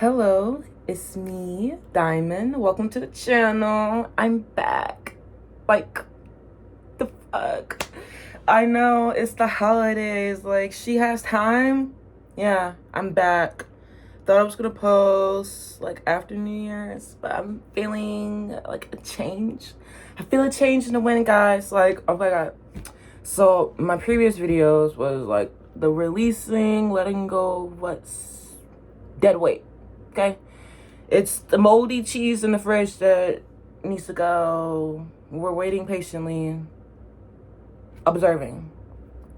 Hello, it's me, Diamond. Welcome to the channel. I'm back. Like, the fuck? I know, it's the holidays. Like, she has time. Yeah, I'm back. Thought I was gonna post, like, after New Year's, but I'm feeling, like, a change. I feel a change in the wind, guys. Like, oh my god. So, my previous videos was, like, the releasing, letting go of what's dead weight. Okay, it's the moldy cheese in the fridge that needs to go. We're waiting patiently, observing.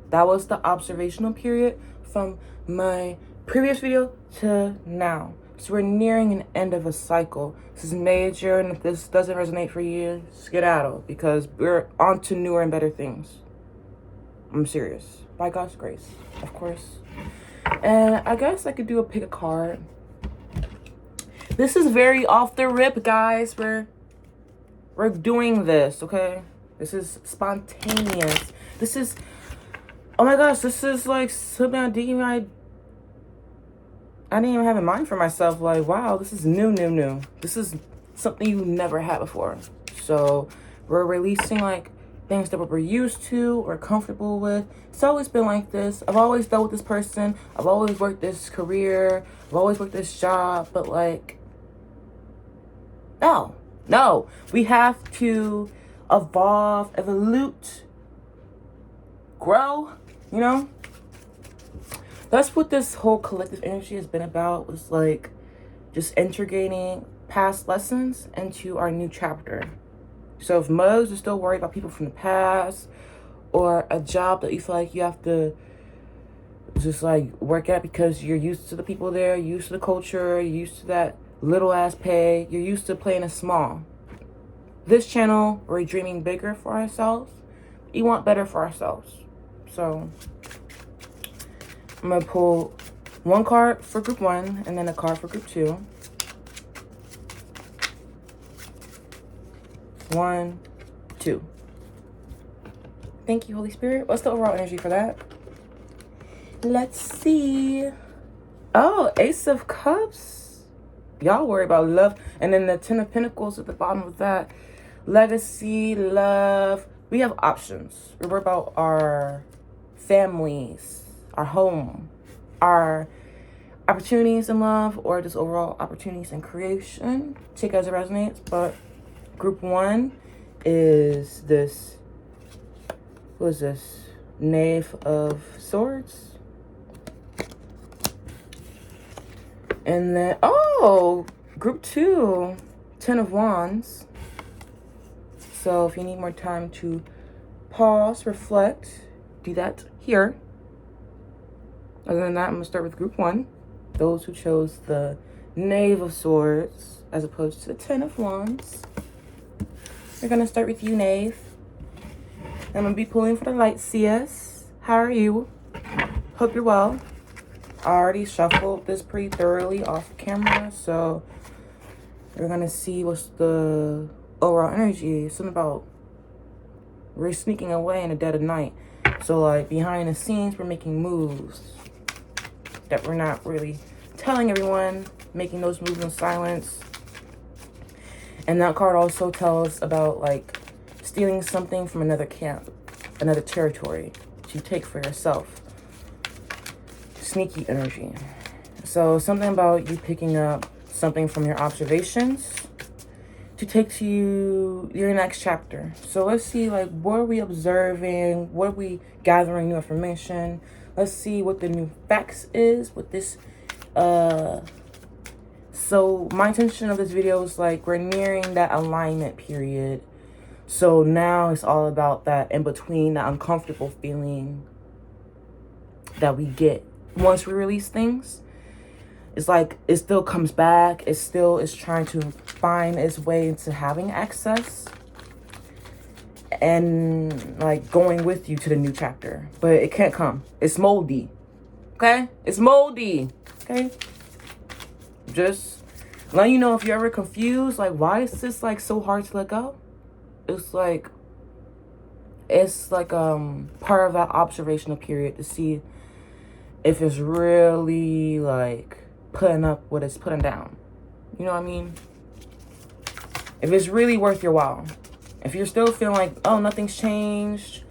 That was the observational period from my previous video to now. So we're nearing an end of a cycle. This is major, and if this doesn't resonate for you, skedaddle, because we're on to newer and better things. I'm serious. By God's grace, of course. And I guess I could do a pick a card. This is very off the rip, guys. We're doing this, okay? This is spontaneous. This is, oh my gosh, this is like something I didn't even have in mind for myself. Like, wow, this is new. This is something you never had before. So we're releasing like things that we're used to or comfortable with. It's always been like this. I've always dealt with this person. I've always worked this career. I've always worked this job. But like, no, we have to evolve, evolute, grow, you know? That's what this whole collective energy has been about, was like just integrating past lessons into our new chapter. So if mugs are still worried about people from the past, or a job that you feel like you have to just like work at because you're used to the people there, used to the culture, you're used to that little ass pay, you're used to playing it small. This channel, we're dreaming bigger for ourselves. We want better for ourselves. So I'm gonna pull one card for group 1 and then a card for group 2. 1, 2. Thank you, Holy Spirit. What's the overall energy for that? Let's see. Oh, Ace of Cups. Y'all worry about love. And then the 10 of Pentacles at the bottom of that. Legacy, love. We have options. We worry about our families, our home, our opportunities in love, or just overall opportunities in creation. Take it as it resonates. But group 1 is this. What is this? Knave of Swords. And then, oh, group 2, 10 of Wands. So if you need more time to pause, reflect, do that here. Other than that, I'm gonna start with group 1. Those who chose the Knave of Swords as opposed to the 10 of Wands. We're gonna start with you, Knave. I'm gonna be pulling for the light CS. How are you? Hope you're well. I already shuffled this pretty thoroughly off camera, so we're gonna see what's the overall energy. Something about we're sneaking away in the dead of night. So like behind the scenes, we're making moves that we're not really telling everyone, making those moves in silence. And that card also tells about like stealing something from another camp, another territory to take for yourself. Sneaky energy. So something about you picking up something from your observations to take to your next chapter. So let's see, like, what are we observing? What are we gathering new information? Let's see what the new facts is with this. So my intention of this video is like we're nearing that alignment period. So now it's all about that in between, that uncomfortable feeling that we get once we release things. It's like it still comes back. It still is trying to find its way into having access and like going with you to the new chapter. But it can't come. It's moldy. Okay? It's moldy. Okay? Just letting you know if you're ever confused, like, why is this like so hard to let go? It's like part of that observational period to see if it's really like putting up what it's putting down. You know what I mean? If it's really worth your while. If you're still feeling like, oh, nothing's changed,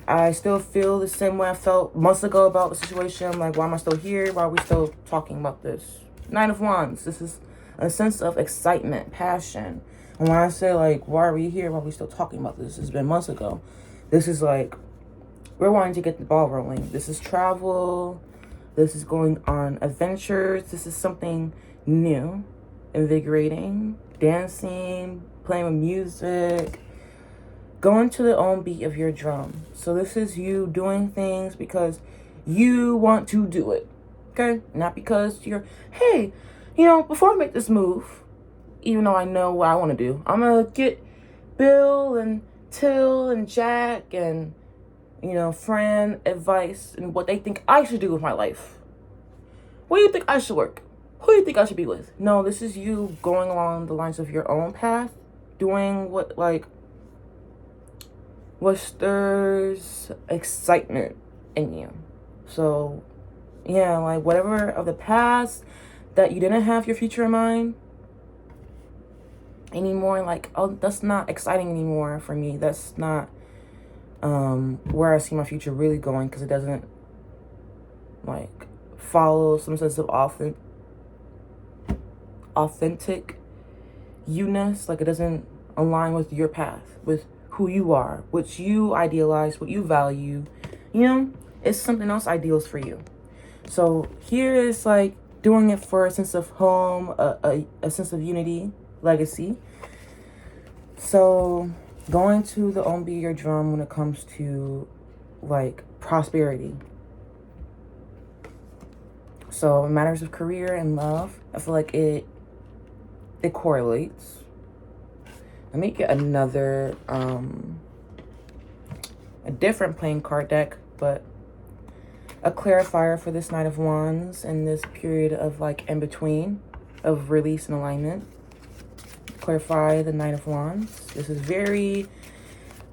I still feel the same way I felt months ago about the situation. I'm like, why am I still here? Why are we still talking about this? Nine of Wands. This is a sense of excitement, passion. And when I say, like, why are we here? Why are we still talking about this? It's been months ago. This is like, we're wanting to get the ball rolling. This is travel. This is going on adventures. This is something new, invigorating, dancing, playing with music, going to the own beat of your drum. So this is you doing things because you want to do it, okay? Not because you're, hey, before I make this move, even though I know what I want to do, I'm going to get Bill and Till and Jack and, Fran advice and what they think I should do with my life. Where do you think I should work? Who do you think I should be with? No, this is you going along the lines of your own path, doing what stirs excitement in you. So, yeah, like whatever of the past that you didn't have your future in mind anymore, like, oh, that's not exciting anymore for me. That's not where I see my future really going, because it doesn't like follow some sense of authentic you-ness. Like, it doesn't align with your path, with who you are, what you idealize, what you value. It's something else ideals for you. So here is like doing it for a sense of home, a sense of unity, legacy. So going to the own beat of your drum when it comes to like prosperity. So in matters of career and love, I feel like it correlates. Let me get another, a different playing card deck, but a clarifier for this Knight of Wands in this period of like in between of release and alignment. Clarify the Knight of Wands. This is very,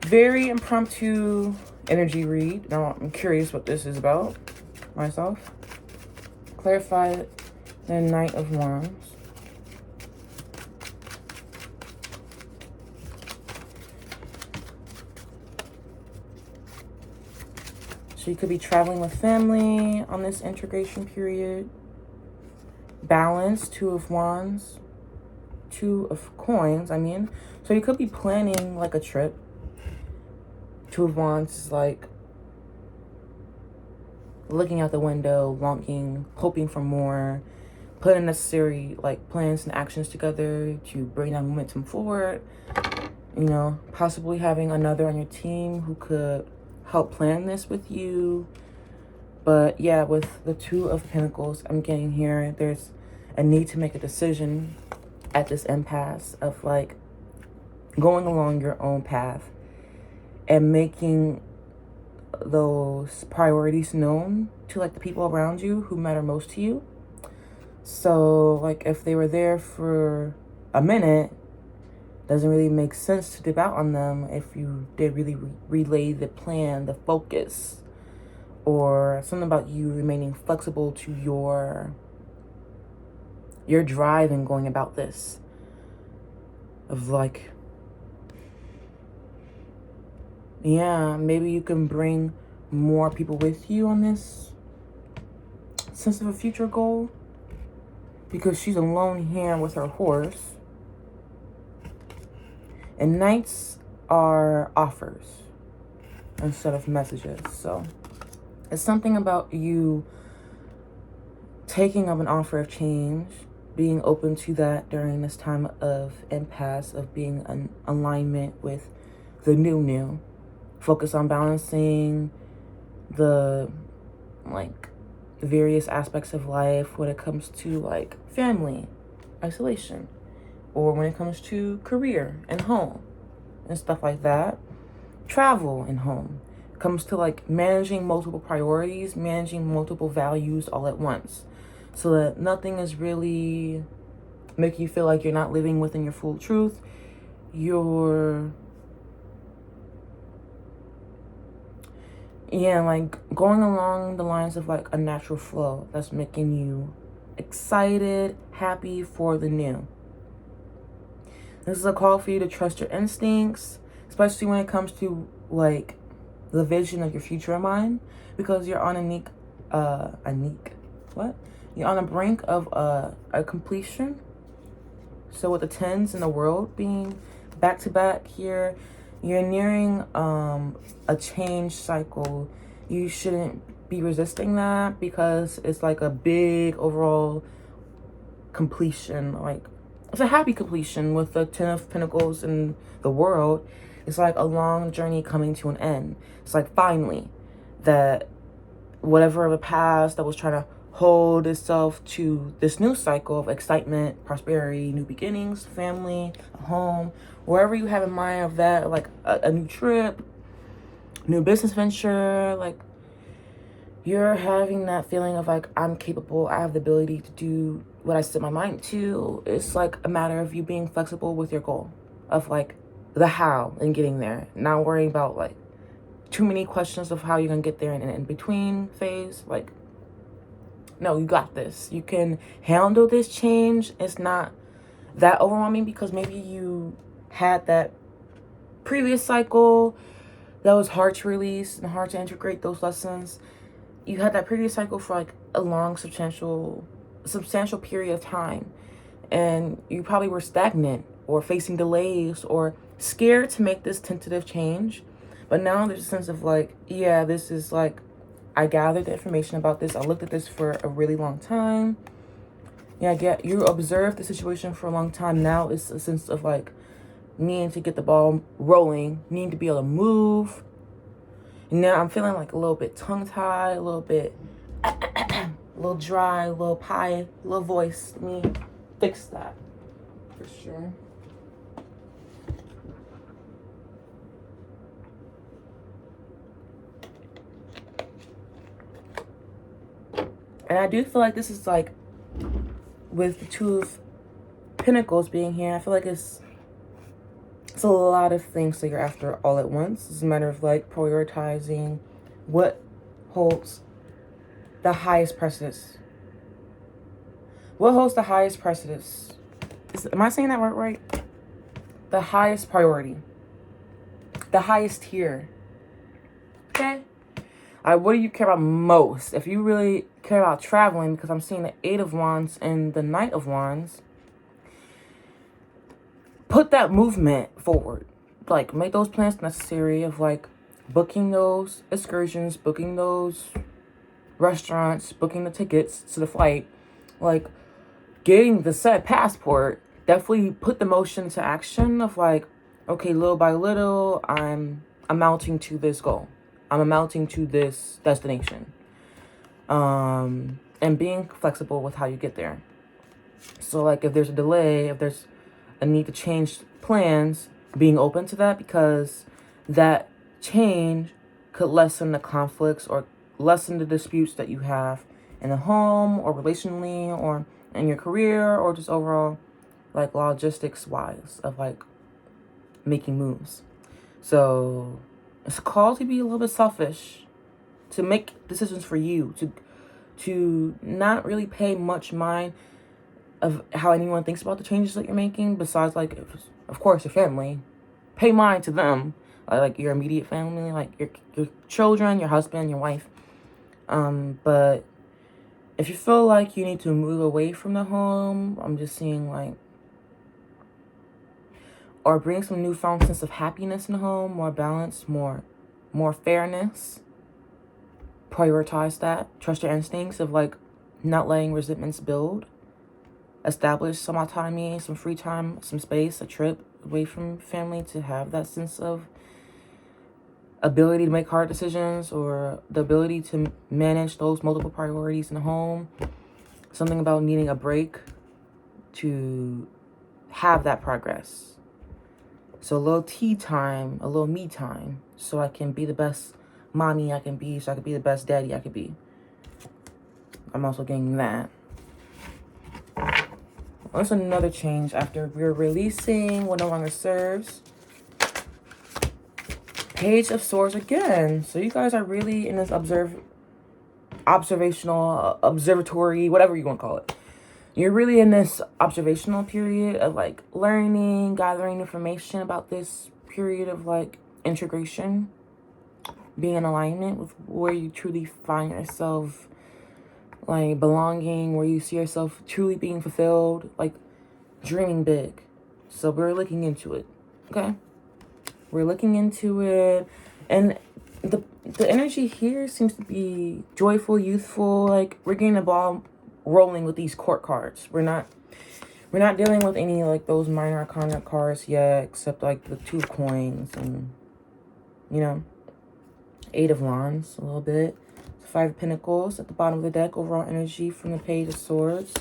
very impromptu energy read. Now I'm curious what this is about myself. Clarify the Knight of Wands. So you could be traveling with family on this integration period. Balance, Two of Wands. Two of Coins, I mean. So you could be planning like a trip. Two of Wands is like looking out the window, longing, hoping for more, putting necessary like plans and actions together to bring that momentum forward. Possibly having another on your team who could help plan this with you. But yeah, with the Two of Pentacles I'm getting here, there's a need to make a decision at this impasse of like going along your own path and making those priorities known to like the people around you who matter most to you. So like if they were there for a minute, doesn't really make sense to dip out on them if you did really relay the plan, the focus, or something about you remaining flexible to your drive in going about this. Of like, yeah, maybe you can bring more people with you on this sense of a future goal, because she's alone here with her horse. And knights are offers instead of messages. So it's something about you taking up an offer of change, being open to that during this time of impasse, of being in alignment with the new. Focus on balancing the like various aspects of life when it comes to like family, isolation, or when it comes to career and home and stuff like that. Travel and home. It comes to like managing multiple priorities, managing multiple values all at once, so that nothing is really making you feel like you're not living within your full truth. You're like going along the lines of like a natural flow that's making you excited, happy for the new. This is a call for you to trust your instincts, especially when it comes to like the vision of your future in mind, because you're on You're on the brink of a completion. So with the tens in the world being back to back here, you're nearing a change cycle. You shouldn't be resisting that because it's like a big overall completion. Like, it's a happy completion with the Ten of Pentacles in the world. It's like a long journey coming to an end. It's like finally that whatever of the past that was trying to hold itself to this new cycle of excitement, prosperity, new beginnings, family, a home, wherever you have in mind of that, like a new trip, new business venture, like you're having that feeling of like, I'm capable, I have the ability to do what I set my mind to. It's like a matter of you being flexible with your goal of like the how and getting there, not worrying about like too many questions of how you're gonna get there and in between phase. Like, no, you got this. You can handle this change. It's not that overwhelming because maybe you had that previous cycle that was hard to release and hard to integrate those lessons. You had that previous cycle for like a long, substantial period of time. And you probably were stagnant or facing delays or scared to make this tentative change. But now there's a sense of like, yeah, this is like, I gathered the information about this. I looked at this for a really long time. Yeah, you observed the situation for a long time. Now it's a sense of like needing to get the ball rolling, needing to be able to move. Now I'm feeling like a little bit tongue-tied, a little bit, a little dry, a little pie, a little voice. Let me fix that for sure. And I do feel like this is like, with the Two of Pentacles being here, I feel like it's a lot of things that you're after all at once. It's a matter of like prioritizing what holds the highest precedence. What holds the highest precedence? Am I saying that right? The highest priority. The highest tier. Okay? What do you care about most? If you really care about traveling, because I'm seeing the Eight of Wands and the Knight of Wands, put that movement forward. Like, make those plans necessary of like booking those excursions, booking those restaurants, booking the tickets to the flight, like getting the said passport. Definitely put the motion to action of like, okay, little by little, I'm amounting to this goal. I'm amounting to this destination. And being flexible with how you get there. So like if there's a delay, if there's a need to change plans, being open to that, because that change could lessen the conflicts or lessen the disputes that you have in the home or relationally or in your career or just overall like logistics wise of like making moves. So it's called to be a little bit selfish, to make decisions for you, to not really pay much mind of how anyone thinks about the changes that you're making, besides like, of course, your family. Pay mind to them, like your immediate family, like your children, your husband, your wife. But if you feel like you need to move away from the home, I'm just seeing like, or bring some newfound sense of happiness in the home, more balance, more fairness. Prioritize that. Trust your instincts of like not letting resentments build. Establish some autonomy, some free time, some space, a trip away from family to have that sense of ability to make hard decisions or the ability to manage those multiple priorities in the home. Something about needing a break to have that progress. So a little tea time, a little me time, so I can be the best mommy I can be, so I can be the best daddy I could be. I'm also getting that. What's another change after we're releasing what no longer serves? Page of Swords again. So you guys are really in this observatory, whatever you want to call it. you're really in this observational period of like learning, gathering information about this period of like integration, being in alignment with where you truly find yourself, like belonging, where you see yourself truly being fulfilled, like dreaming big. So we're looking into it, okay? We're looking into it, and the energy here seems to be joyful, youthful. Like we're getting the ball rolling with these court cards. We're not dealing with any like those minor arcana cards yet, except like the 2 of coins and, you know, 8 of wands a little bit. 5 of pentacles at the bottom of the deck. Overall energy from the page of swords.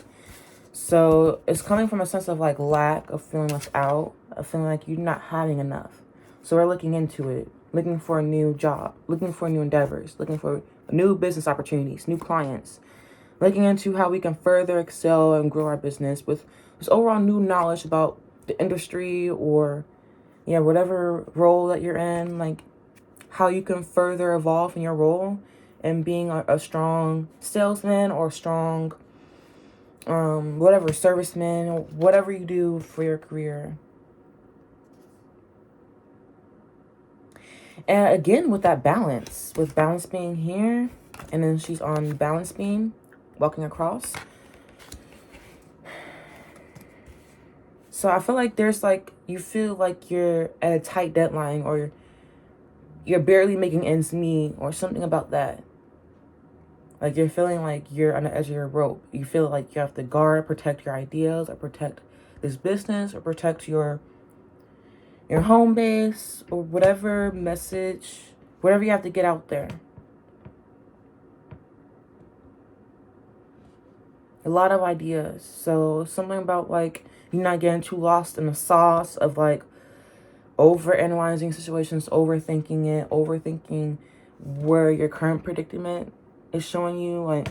So it's coming from a sense of like lack, of feeling left out, of feeling like you're not having enough. So we're looking into it, looking for a new job, looking for new endeavors, looking for new business opportunities, new clients, looking into how we can further excel and grow our business with this overall new knowledge about the industry or, yeah, whatever role that you're in, like how you can further evolve in your role and being a strong salesman or strong, whatever, serviceman, whatever you do for your career. And again, with that balance, with balance being here, and then she's on balance beam, walking across. So I feel like there's like, you feel like you're at a tight deadline, or you're barely making ends meet, or something about that. Like you're feeling like you're on the edge of your rope. You feel like you have to guard, protect your ideas, or protect this business, or protect your home base, or whatever message, whatever you have to get out there. A lot of ideas. So something about like you're not getting too lost in the sauce of like over-analyzing situations, overthinking where your current predicament is showing you. Like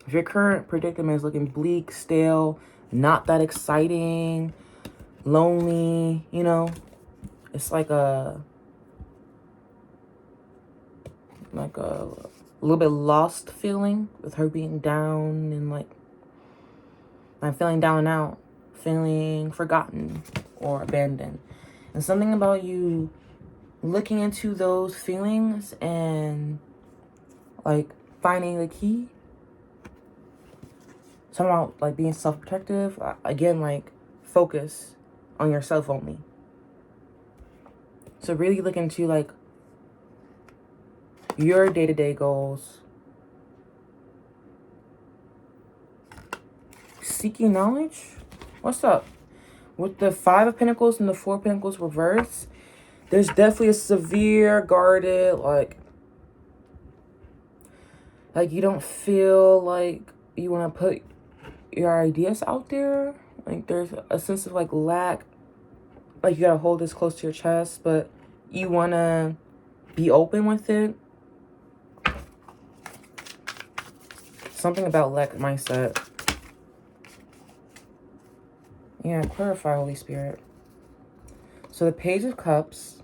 if your current predicament is looking bleak, stale, not that exciting, lonely, you know, it's like a little bit lost feeling, with her being down and like I'm feeling down and out, feeling forgotten or abandoned. And something about you looking into those feelings and like finding the key. Something about like being self-protective. Again, like focus on yourself only. So really look into like your day-to-day goals. Seeking knowledge? What's up? With the 5 of Pentacles and the 4 of Pentacles reversed, there's definitely a severe, guarded, like you don't feel like you want to put your ideas out there. Like there's a sense of like lack, like you gotta hold this close to your chest, but you want to be open with it. Something about lack mindset. Yeah, clarify, Holy Spirit. So the Page of Cups,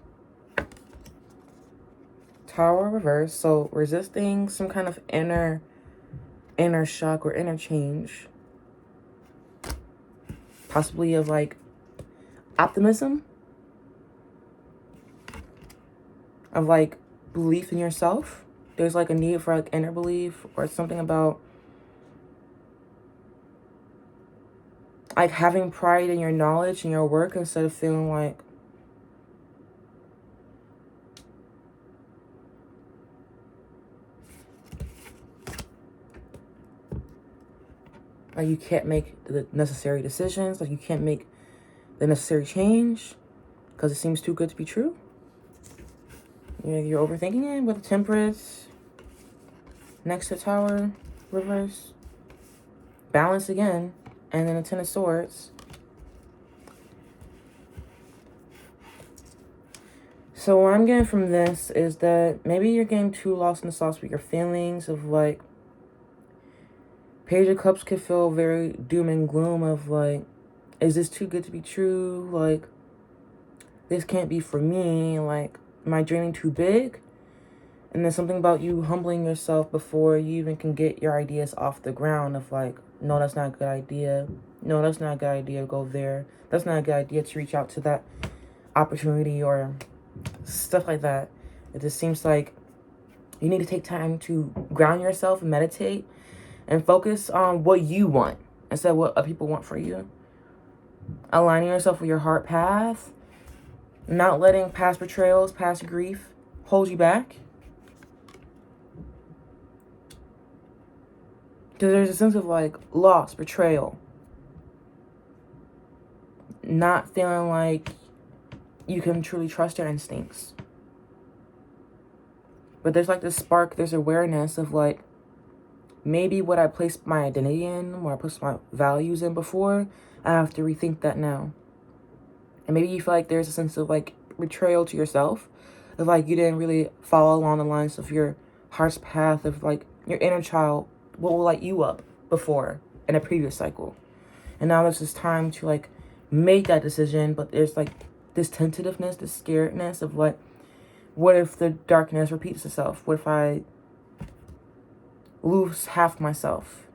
Tower reverse. So resisting some kind of inner shock or inner change. Possibly of like optimism. Of like belief in yourself. There's like a need for like inner belief, or something about like having pride in your knowledge and your work, instead of feeling like you can't make the necessary decisions, like you can't make the necessary change because it seems too good to be true. You're overthinking it with the Temperance next to Tower reverse. Balance again. And then a 10 of Swords. So what I'm getting from this is that maybe you're getting too lost in the sauce with your feelings of like, Page of Cups could feel very doom and gloom of like, is this too good to be true? Like, this can't be for me. Like, am I dreaming too big? And then something about you humbling yourself before you even can get your ideas off the ground of like, no, that's not a good idea. No, that's not a good idea to go there. That's not a good idea to reach out to that opportunity or stuff like that. It just seems like you need to take time to ground yourself and meditate and focus on what you want instead of what other people want for you. Aligning yourself with your heart path. Not letting past betrayals, past grief hold you back. Because there's a sense of like loss, betrayal. Not feeling like you can truly trust your instincts. But there's like this spark, there's awareness of like, maybe what I placed my identity in, what I placed my values in before, I have to rethink that now. And maybe you feel like there's a sense of like betrayal to yourself. Of like you didn't really follow along the lines of your heart's path of like your inner child, what will light you up before in a previous cycle. And now there's this time to like make that decision, but there's like this tentativeness, this scaredness of what if the darkness repeats itself? What if I lose half myself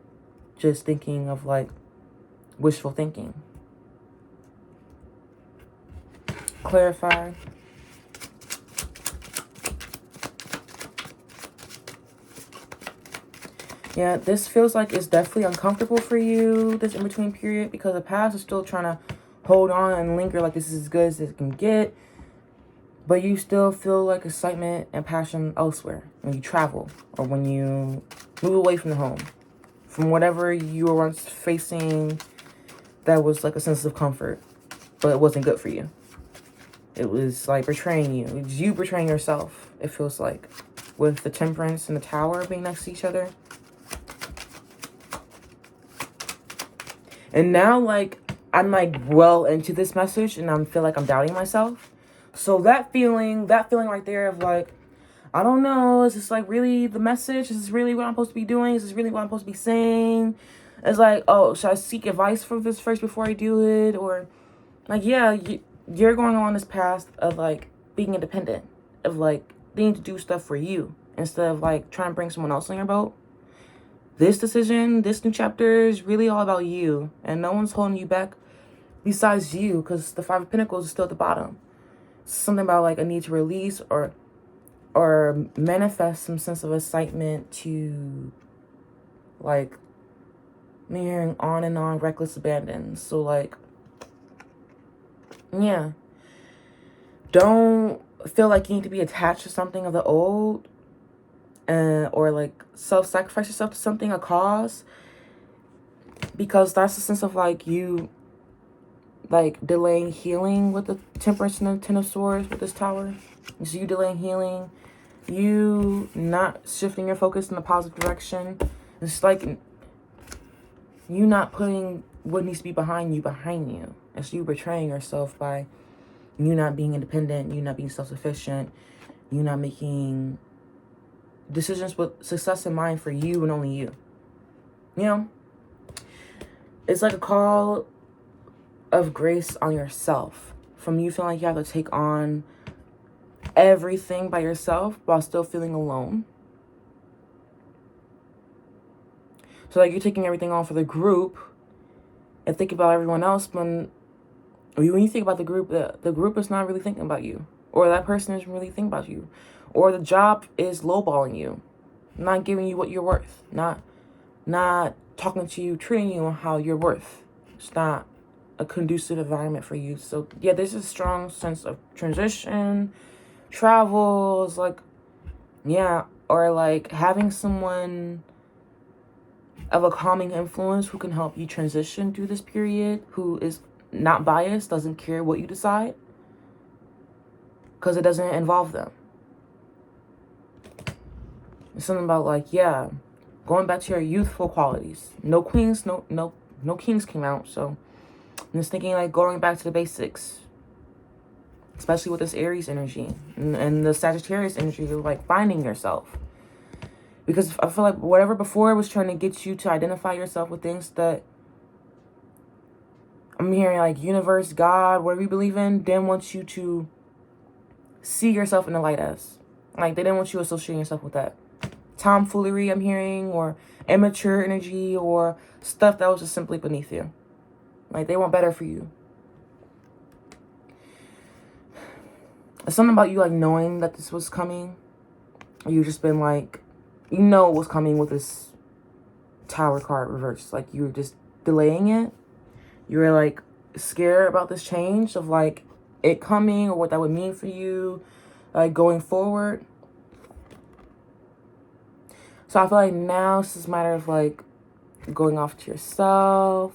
just thinking of like wishful thinking? Clarify. Yeah, this feels like it's definitely uncomfortable for you, this in-between period, because the past is still trying to hold on and linger like this is as good as it can get. But you still feel like excitement and passion elsewhere when you travel or when you move away from the home. From whatever you were once facing that was like a sense of comfort, but it wasn't good for you. It was like betraying you. It was you betraying yourself, it feels like. With the Temperance and the Tower being next to each other. And now, like, I'm, like, well into this message, and I feel like I'm doubting myself. So that feeling right there of, like, I don't know, is this, like, really the message? Is this really what I'm supposed to be doing? Is this really what I'm supposed to be saying? It's like, oh, should I seek advice for this first before I do it? Or, like, yeah, you're going on this path of, like, being independent. Of, like, needing to do stuff for you. Instead of, like, trying to bring someone else on your boat. This decision, this new chapter is really all about you. And no one's holding you back besides you. Because the Five of Pentacles is still at the bottom. Something about like a need to release or manifest some sense of excitement to like me hearing on and on reckless abandon. So like, yeah. Don't feel like you need to be attached to something of the old. Or like self-sacrifice yourself to something, a cause, because that's the sense of like you like delaying healing with the Temperance and the Ten of Swords with this Tower. It's you delaying healing, you not shifting your focus in the positive direction. It's like you not putting what needs to be behind you. It's you betraying yourself by you not being independent, you not being self-sufficient, you not making decisions with success in mind for you and only you. You know? It's like a call of grace on yourself. From you feeling like you have to take on everything by yourself while still feeling alone. So like you're taking everything on for the group and thinking about everyone else when you think about the group is not really thinking about you. Or that person isn't really thinking about you. Or the job is lowballing you. Not giving you what you're worth. Not talking to you, treating you on how you're worth. It's not a conducive environment for you. So, yeah, there's a strong sense of transition, travels, like, yeah. Or, like, having someone of a calming influence who can help you transition through this period, who is not biased, doesn't care what you decide. Because it doesn't involve them. It's something about like, yeah, going back to your youthful qualities. No queens, no kings came out. So I'm just thinking like going back to the basics. Especially with this Aries energy and the Sagittarius energy of like finding yourself. Because I feel like whatever before was trying to get you to identify yourself with things that I'm hearing like universe, God, whatever you believe in, didn't want you to see yourself in the light as. Like they didn't want you associating yourself with that. tomfoolery I'm hearing, or immature energy, or stuff that was just simply beneath you. Like, they want better for you. It's something about you, like, knowing that this was coming. You've just been, like, you know it was coming with this Tower card reversed. Like, you were just delaying it. You were, like, scared about this change of, like, it coming or what that would mean for you, like, going forward. So I feel like now it's just a matter of, like, going off to yourself,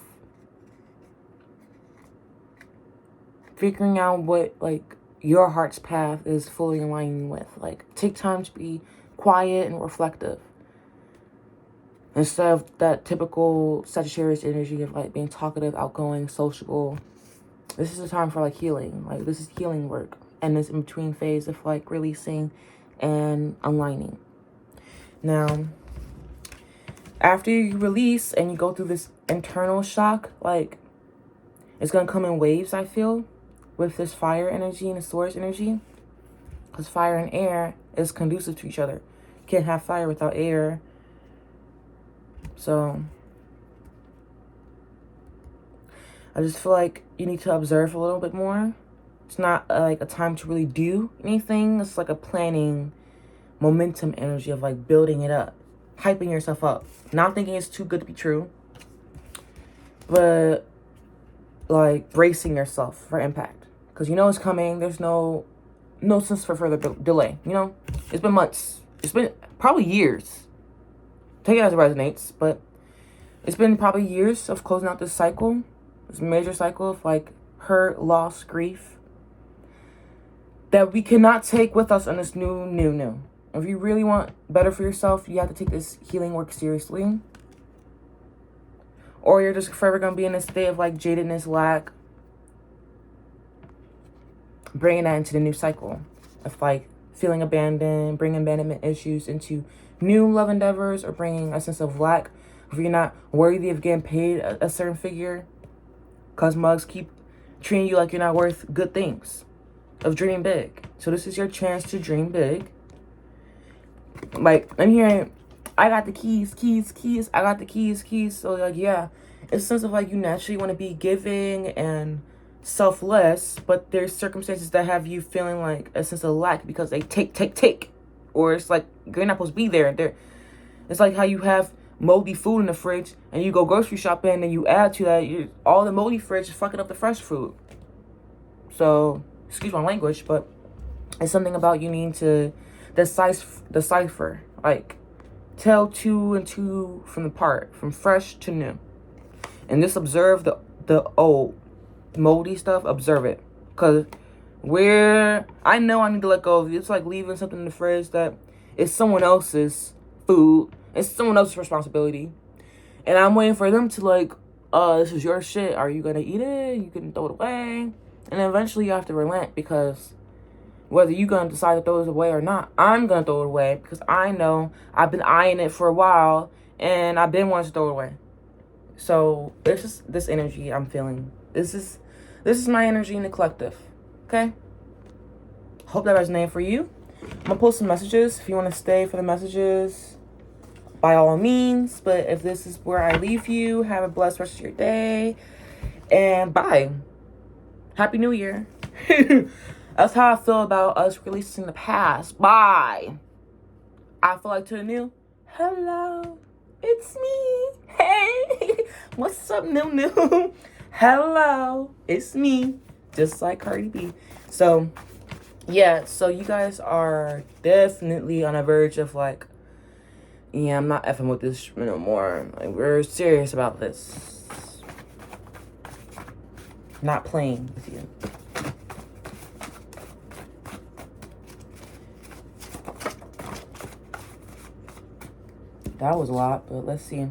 figuring out what, like, your heart's path is fully aligning with. Like, take time to be quiet and reflective, instead of that typical Sagittarius energy of, like, being talkative, outgoing, sociable. This is a time for, like, healing. Like, this is healing work. And this in-between phase of, like, releasing and aligning. Now, after you release and you go through this internal shock, like, it's going to come in waves, I feel, with this fire energy and the source energy. Because fire and air is conducive to each other. You can't have fire without air. So I just feel like you need to observe a little bit more. It's not like a time to really do anything. It's like a planning momentum energy of, like, building it up, hyping yourself up, not thinking it's too good to be true, but, like, bracing yourself for impact. Because you know it's coming. There's no sense for further delay, you know? It's been months. It's been probably years. Take it as it resonates, but it's been probably years of closing out this cycle. This major cycle of, like, hurt, loss, grief, that we cannot take with us on this new. If you really want better for yourself, you have to take this healing work seriously. Or you're just forever going to be in a state of, like, jadedness, lack, bringing that into the new cycle of, like, feeling abandoned, bringing abandonment issues into new love endeavors, or bringing a sense of lack if you're not worthy of getting paid a certain figure, because mugs keep treating you like you're not worth good things, of dreaming big. So this is your chance to dream big. Like, I'm hearing, I got the keys, I got the keys. So, like, yeah, it's a sense of, like, you naturally want to be giving and selfless, but there's circumstances that have you feeling like a sense of lack because they take, or it's like you're not supposed to be there. It's like how you have moldy food in the fridge and you go grocery shopping and you add to that, all the moldy fridge is fucking up the fresh food. So, excuse my language, but it's something about you needing to decipher, like, tell two and two from the part, from fresh to new, and just observe the old moldy stuff. Observe it, because I know I need to let go of it. It's like leaving something in the fridge that is someone else's food. It's someone else's responsibility, and I'm waiting for them to, like, this is your shit. Are you gonna eat it? You can throw it away, and eventually you have to relent, because whether you're gonna decide to throw it away or not, I'm gonna throw it away, because I know I've been eyeing it for a while and I've been wanting to throw it away. So it's just this energy I'm feeling. This is my energy in the collective. Okay? Hope that resonated for you. I'm gonna post some messages. If you want to stay for the messages, by all means. But if this is where I leave you, have a blessed rest of your day. And bye. Happy New Year. That's how I feel about us releasing the past. Bye. I feel like to the new. Hello. It's me. Hey. What's up, new? Hello. It's me. Just like Cardi B. So, yeah. So, you guys are definitely on a verge of, like, yeah, I'm not effing with this no more. Like, we're serious about this. Not playing with you. That was a lot, but let's see.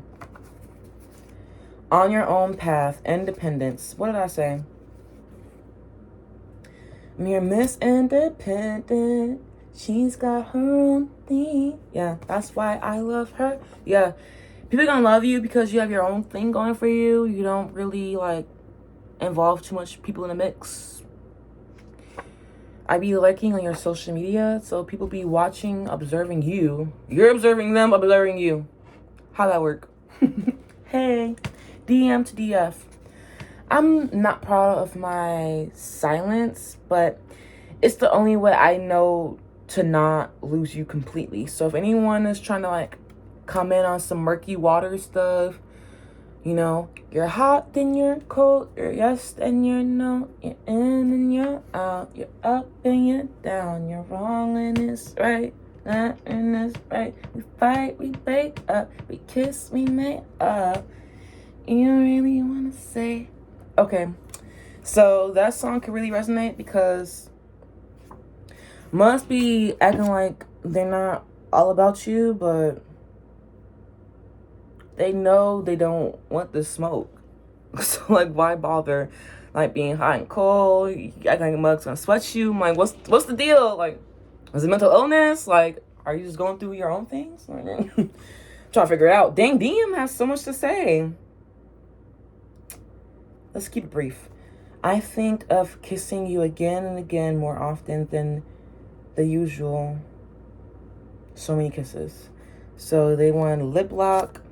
On your own path, independence. What did I say? Mere Miss Independent. She's got her own thing. Yeah, that's why I love her. Yeah, people are gonna love you because you have your own thing going for you. You don't really, like, involve too much people in the mix. I be liking on your social media, so people be watching, observing you. You're observing them, observing you. How that work? Hey, DM to DF. I'm not proud of my silence, but it's the only way I know to not lose you completely. So if anyone is trying to like come in on some murky water stuff, you know, you're hot, then you're cold, you're yes, then you're no, you're in and you're out, you're up and you're down, you're wrong and it's right, that and it's right. We fight, we break up, we kiss, we make up. You really wanna say? Okay, so that song could really resonate because must be acting like they're not all about you, but they know they don't want the smoke. So like, why bother? Like being hot and cold, acting like a mug's gonna sweat you. I'm like, what's the deal? Like, is it mental illness? Like, are you just going through your own things? Like, trying to figure it out. Dang, DM has so much to say. Let's keep it brief. I think of kissing you again and again more often than the usual. So many kisses. So they want lip lock.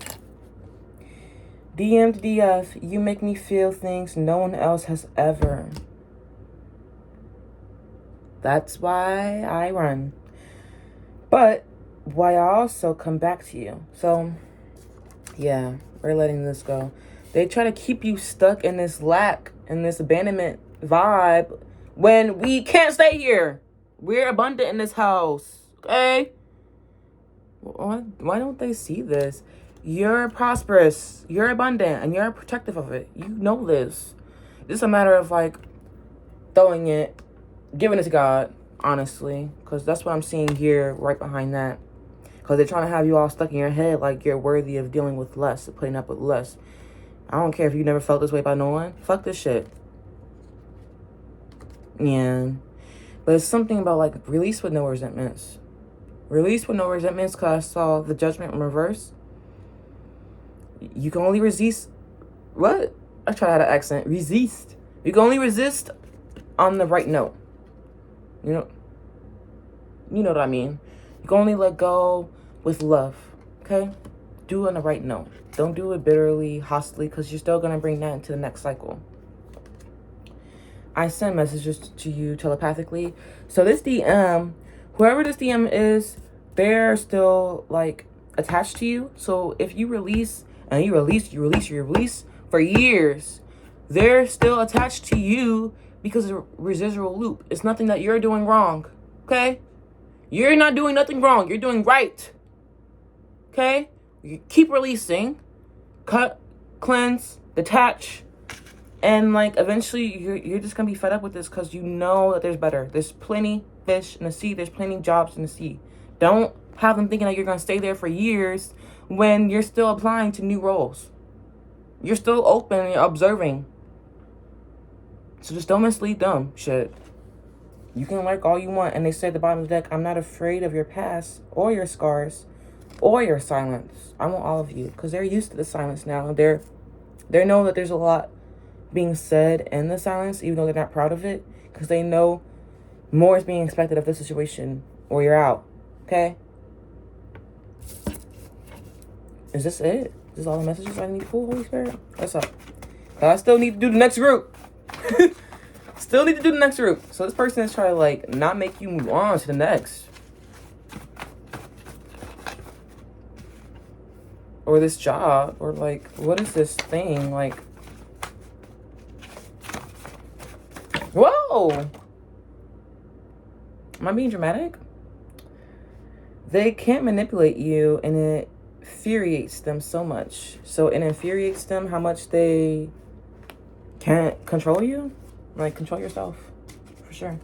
DM to DF, you make me feel things no one else has ever. That's why I run. But why I also come back to you. So, yeah, we're letting this go. They try to keep you stuck in this lack and this abandonment vibe when we can't stay here. We're abundant in this house, okay? Why don't they see this? You're prosperous, you're abundant, and you're protective of it. You know this. It's a matter of like throwing it, giving it to God, honestly, because that's what I'm seeing here right behind that. Because they're trying to have you all stuck in your head like you're worthy of dealing with less, of putting up with less. I don't care if you never felt this way by no one. Fuck this shit. Yeah. But it's something about like release with no resentments. Release with no resentments, because I saw the judgment in reverse. You can only resist. What? I tried to have an accent. Resist. You can only resist on the right note. You know what I mean. You can only let go with love. Okay? Do it on the right note. Don't do it bitterly, hostily, because you're still going to bring that into the next cycle. I send messages to you telepathically. So this DM, whoever this DM is, they're still like attached to you. So if you release and you release for years, they're still attached to you because of residual loop. It's nothing that you're doing wrong. Okay? You're not doing nothing wrong. You're doing right. Okay? You keep releasing. Cut, cleanse, detach. And like eventually you're just gonna be fed up with this because you know that there's better. There's plenty fish in the sea. There's plenty jobs in the sea. Don't have them thinking that you're gonna stay there for years when you're still applying to new roles. You're still open and you're observing. So just don't mislead them. Shit. You can lurk all you want. And they say at the bottom of the deck, I'm not afraid of your past or your scars or your silence. I want all of you because they're used to the silence now. They know that there's a lot being said in the silence, even though they're not proud of it, because they know more is being expected of this situation or you're out. Okay? Is this it? Is this all the messages I need to pull, Holy Spirit? What's up? I still need to do the next group. Still need to do the next group. So this person is trying to like not make you move on to the next. Or this job. Or like, what is this thing? Like, whoa! Am I being dramatic? They can't manipulate you, and it infuriates them so much. So it infuriates them how much they can't control you. Like, control yourself. For sure.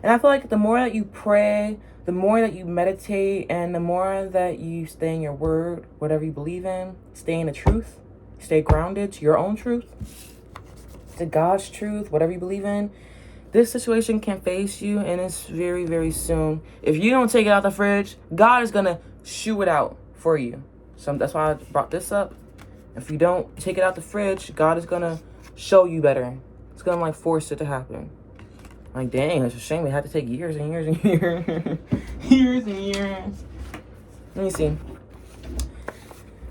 And I feel like the more that you pray, the more that you meditate, and the more that you stay in your word, whatever you believe in, stay in the truth, stay grounded to your own truth, to God's truth, whatever you believe in, this situation can face you, and it's very, very soon. If you don't take it out the fridge, God is going to shoo it out for you. So that's why I brought this up. If you don't take it out the fridge, God is going to show you better. It's going to like force it to happen. Like, dang, it's a shame it had to take years and years and years. Years and years. Let me see.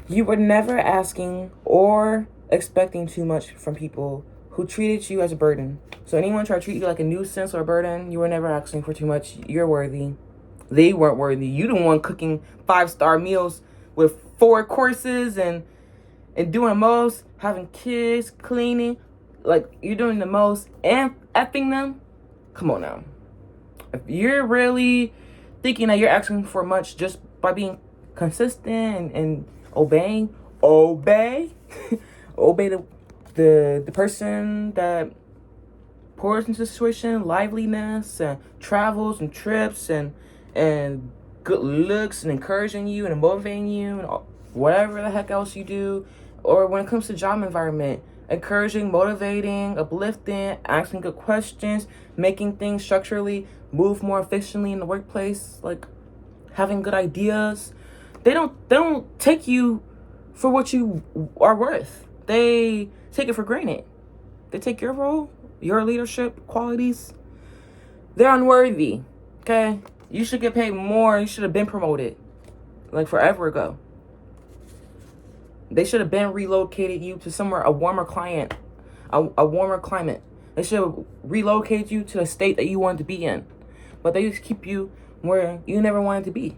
You were never asking or expecting too much from people who treated you as a burden. So anyone try to treat you like a nuisance or a burden, you were never asking for too much. You're worthy. They weren't worthy. You the one cooking 5-star meals with 4 courses and doing the most, having kids, cleaning. Like, you're doing the most and effing them. Come on now. If you're really thinking that you're asking for much just by being consistent and obey obey the person that pours into the situation, liveliness and travels and trips and good looks and encouraging you and motivating you and whatever the heck else you do. Or when it comes to job environment, encouraging, motivating, uplifting, asking good questions, making things structurally move more efficiently in the workplace, like having good ideas. They don't take you for what you are worth. They take it for granted. They take your role, your leadership qualities. They're unworthy. Okay? You should get paid more. You should have been promoted like forever ago. They should have been relocated you to somewhere, a warmer climate. They should have relocated you to a state that you wanted to be in. But they just keep you where you never wanted to be.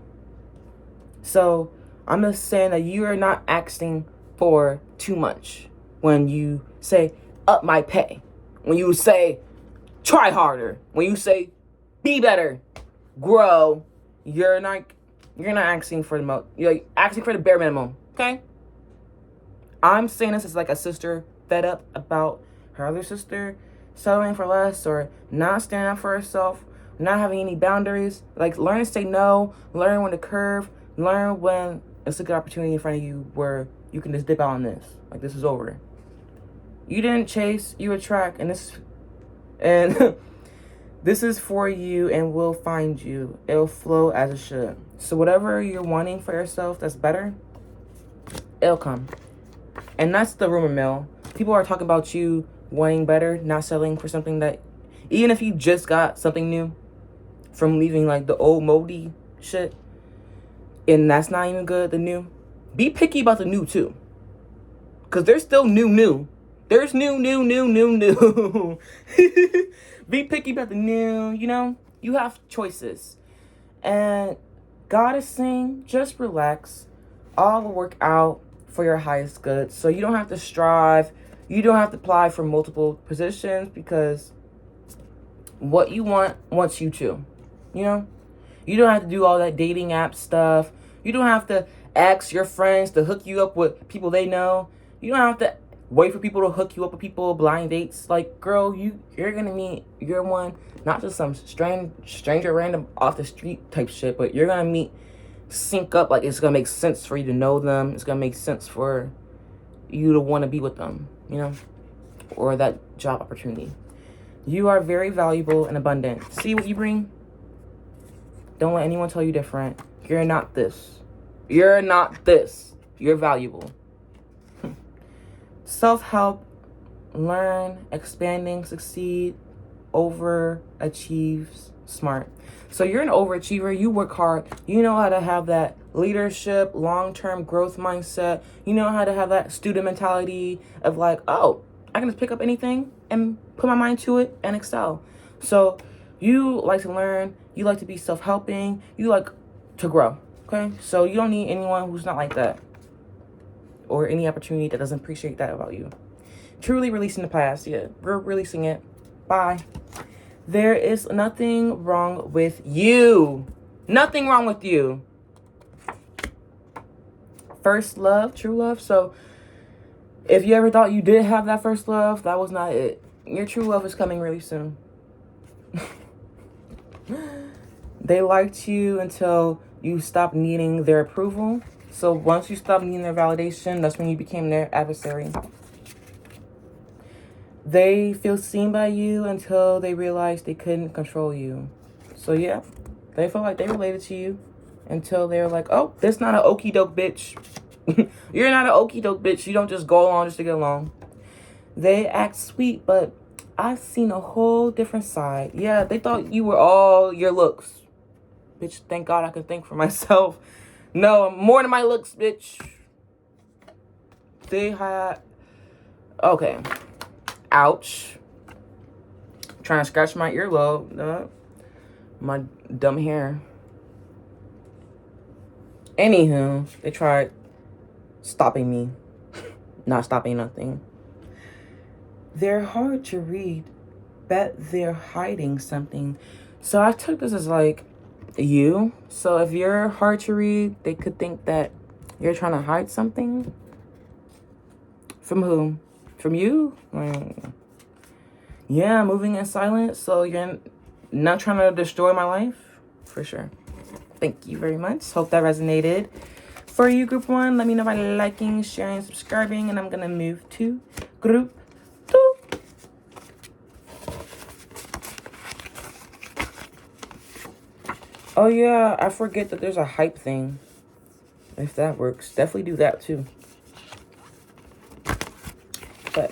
So I'm just saying that you are not asking for too much when you say up my pay, when you say try harder, when you say be better, grow. You're not asking for the most. You're like asking for the bare minimum. Okay. I'm saying this as like a sister fed up about her other sister settling for less or not standing up for herself, not having any boundaries. Like, learn to say no, learn when to curve, learn when it's a good opportunity in front of you where you can just dip out on this. Like, this is over. You didn't chase, you attract, and this is for you and will find you. It'll flow as it should. So whatever you're wanting for yourself that's better, it'll come. And that's the rumor mill. People are talking about you wanting better, not settling for something that, even if you just got something new from leaving like the old moldy shit, and that's not even good, the new, be picky about the new too. Because there's still new. There's new. Be picky about the new, you know? You have choices. And God is saying, just relax. All will work out for your highest good. So you don't have to strive. You don't have to apply for multiple positions because what you want wants you to. You know? You don't have to do all that dating app stuff. You don't have to ask your friends to hook you up with people they know. You don't have to wait for people to hook you up with people, blind dates. Like, girl, you're gonna meet your one, not just some stranger random off the street type shit, but you're gonna sync up. Like, it's gonna make sense for you to know them. It's gonna make sense for you to want to be with them, you know, or that job opportunity. You are very valuable and abundant. See what you bring? Don't let anyone tell you different. You're not this. You're not this. You're valuable. Self-help, learn, expanding, succeed, overachieves, smart. So you're an overachiever. You work hard. You know how to have that leadership, long-term growth mindset. You know how to have that student mentality of like, oh, I can just pick up anything and put my mind to it and excel. So you like to learn. You like to be self-helping. You like to grow. Okay? So you don't need anyone who's not like that, or any opportunity that doesn't appreciate that about you. Truly releasing the past. Yeah, we're releasing it. Bye. There is nothing wrong with you. Nothing wrong with you. First love, true love. So if you ever thought you did have that first love, that was not it. Your true love is coming really soon. They liked you until you stopped needing their approval. So once you stopped needing their validation, that's when you became their adversary. They feel seen by you until they realize they couldn't control you. So yeah, they feel like they related to you until they're like, oh, that's not an okie doke bitch. You're not an okie doke bitch. You don't just go along just to get along. They act sweet, but I've seen a whole different side. Yeah, they thought you were all your looks. Bitch, thank God I can think for myself. No, I'm more than my looks, bitch. They had... Okay. Ouch. Trying to scratch my earlobe. My dumb hair. Anywho, they tried stopping me. Not stopping nothing. They're hard to read. Bet they're hiding something. So I took this as like you. So if you're hard to read, they could think that you're trying to hide something. From who? From you? Yeah, moving in silence. So you're not trying to destroy my life? For sure. Thank you very much. Hope that resonated. For you, group 1, let me know by liking, sharing, subscribing. And I'm going to move to group 2. Oh, yeah. I forget that there's a hype thing. If that works. Definitely do that, too. But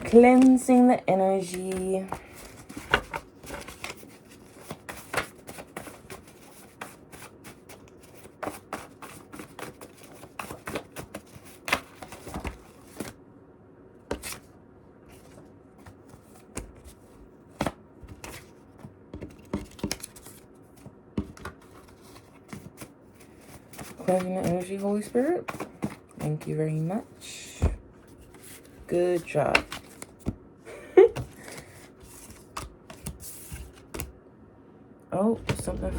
cleansing the energy. Cleansing the energy, Holy Spirit. Thank you very much. Good job. Oh, something.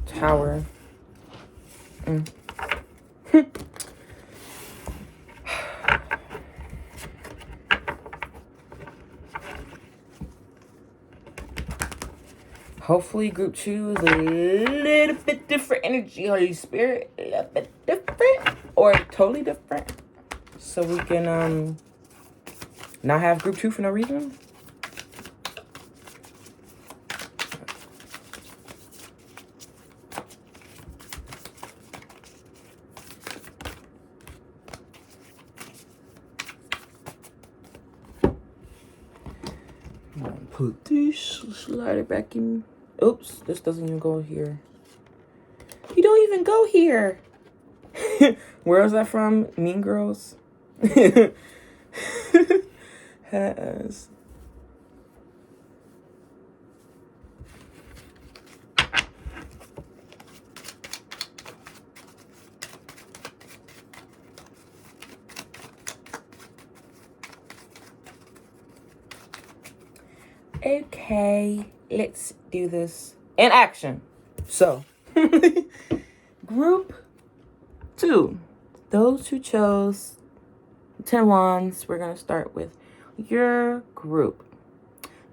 Tower. Hopefully group 2 is a little bit different energy, Holy Spirit. A little bit different. Or totally different. So we can not have group 2 for no reason. Put this, slide it back in. Oops, this doesn't even go here. You don't even go here. Where is that from? Mean Girls? Has. Okay, let's do this in action. So, group 2, those who chose 10 Wands, we're going to start with your group.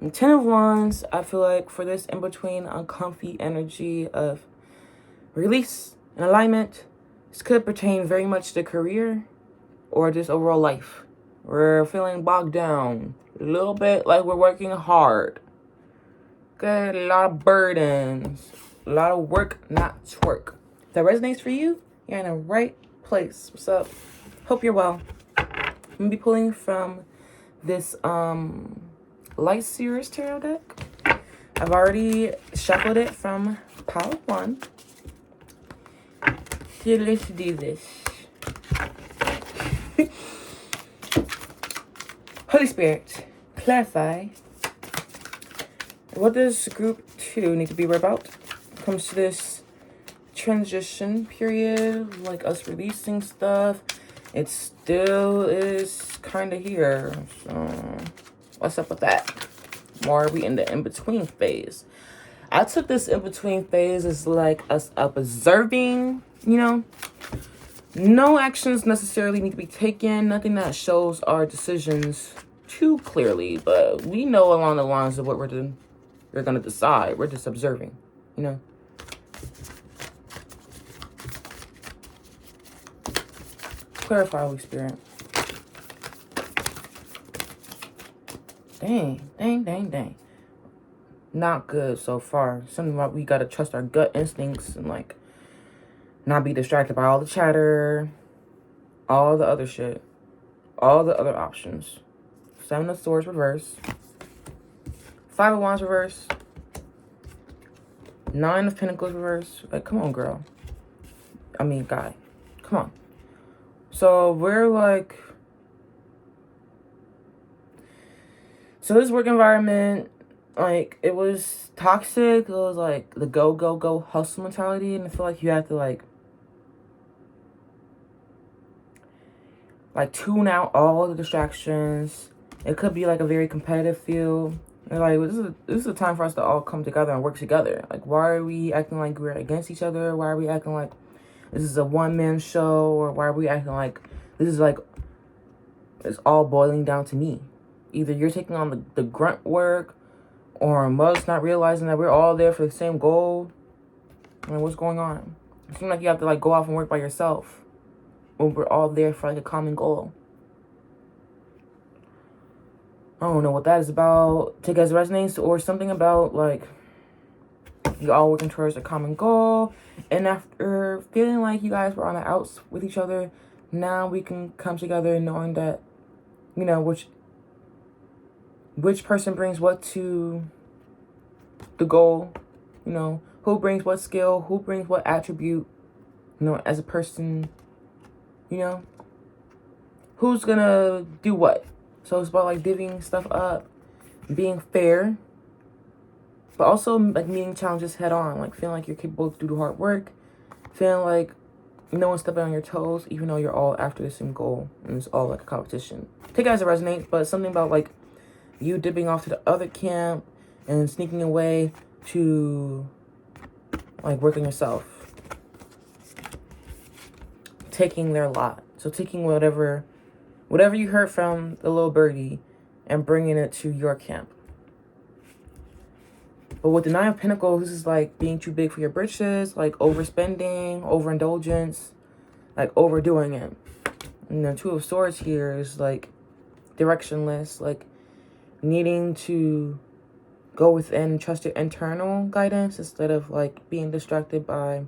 And 10 of Wands, I feel like for this in-between uncomfy energy of release and alignment, this could pertain very much to career or just overall life. We're feeling bogged down. A little bit like we're working hard. Good, a lot of burdens. A lot of work, not twerk. If that resonates for you, you're in the right place. What's up? Hope you're well. I'm going to be pulling from this Light Series Tarot deck. I've already shuffled it from pile 1. So let's do this. Holy Spirit, clarify. What does group 2 need to be aware about? When it comes to this transition period, like us releasing stuff, it still is kind of here. So, what's up with that? Or are we in the in-between phase? I took this in-between phase as like us observing, you know? No actions necessarily need to be taken. Nothing that shows our decisions too clearly. But we know along the lines of what we're going to decide. We're just observing, you know? Clarify, Holy Spirit. Dang. Not good so far. Something about we got to trust our gut instincts and like not be distracted by all the chatter. all the other shit. All the other options. Seven of Swords reverse. Five of Wands reverse. Nine of Pentacles reverse. Like, come on, girl. I mean, guy. Come on. So, we're like... So, this work environment, like, it was toxic. It was, like, the go, go, go hustle mentality. And I feel like you have to, like, tune out all the distractions. It could be, like, a very competitive feel. And, like, this is a time for us to all come together and work together. Like, why are we acting like we're against each other? Why are we acting like this is a one-man show? Or why are we acting like this is, like, it's all boiling down to me? Either you're taking on the grunt work, or most not realizing that we're all there for the same goal. I mean, what's going on? It seems like you have to, like, go off and work by yourself when we're all there for, like, a common goal. I don't know what that is about. Take it as it resonates, or something about, like, you're all working towards a common goal. And after feeling like you guys were on the outs with each other, now we can come together knowing that, you know, which person brings what to the goal. You know, who brings what skill, who brings what attribute, you know, as a person, you know. Who's gonna do what? So it's about, like, divvying stuff up, being fair, but also, like, meeting challenges head on, like, feeling like you're capable to do the hard work, feeling like no one's stepping on your toes, even though you're all after the same goal, and it's all, like, a competition. Take it as it resonates, but something about, like, you dipping off to the other camp and sneaking away to, like, work on yourself. Taking their lot. So taking whatever you heard from the little birdie and bringing it to your camp. But with the Nine of Pentacles, this is like being too big for your britches, like overspending, overindulgence, like overdoing it. And the Two of Swords here is like directionless, like needing to go within and trust your internal guidance instead of like being distracted by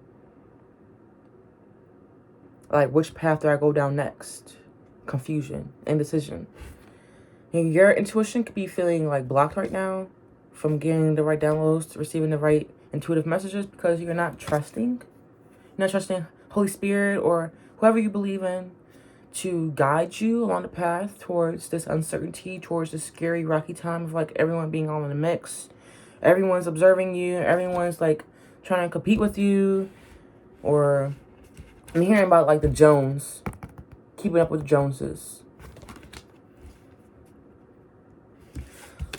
like which path do I go down next. Confusion, indecision. And your intuition could be feeling like blocked right now from getting the right downloads, receiving the right intuitive messages because you're not trusting. You're not trusting Holy Spirit or whoever you believe in to guide you along the path towards this uncertainty, towards this scary, rocky time of like everyone being all in the mix. Everyone's observing you. Everyone's like trying to compete with you. Or I'm hearing about like the Jones. Keeping up with the Joneses.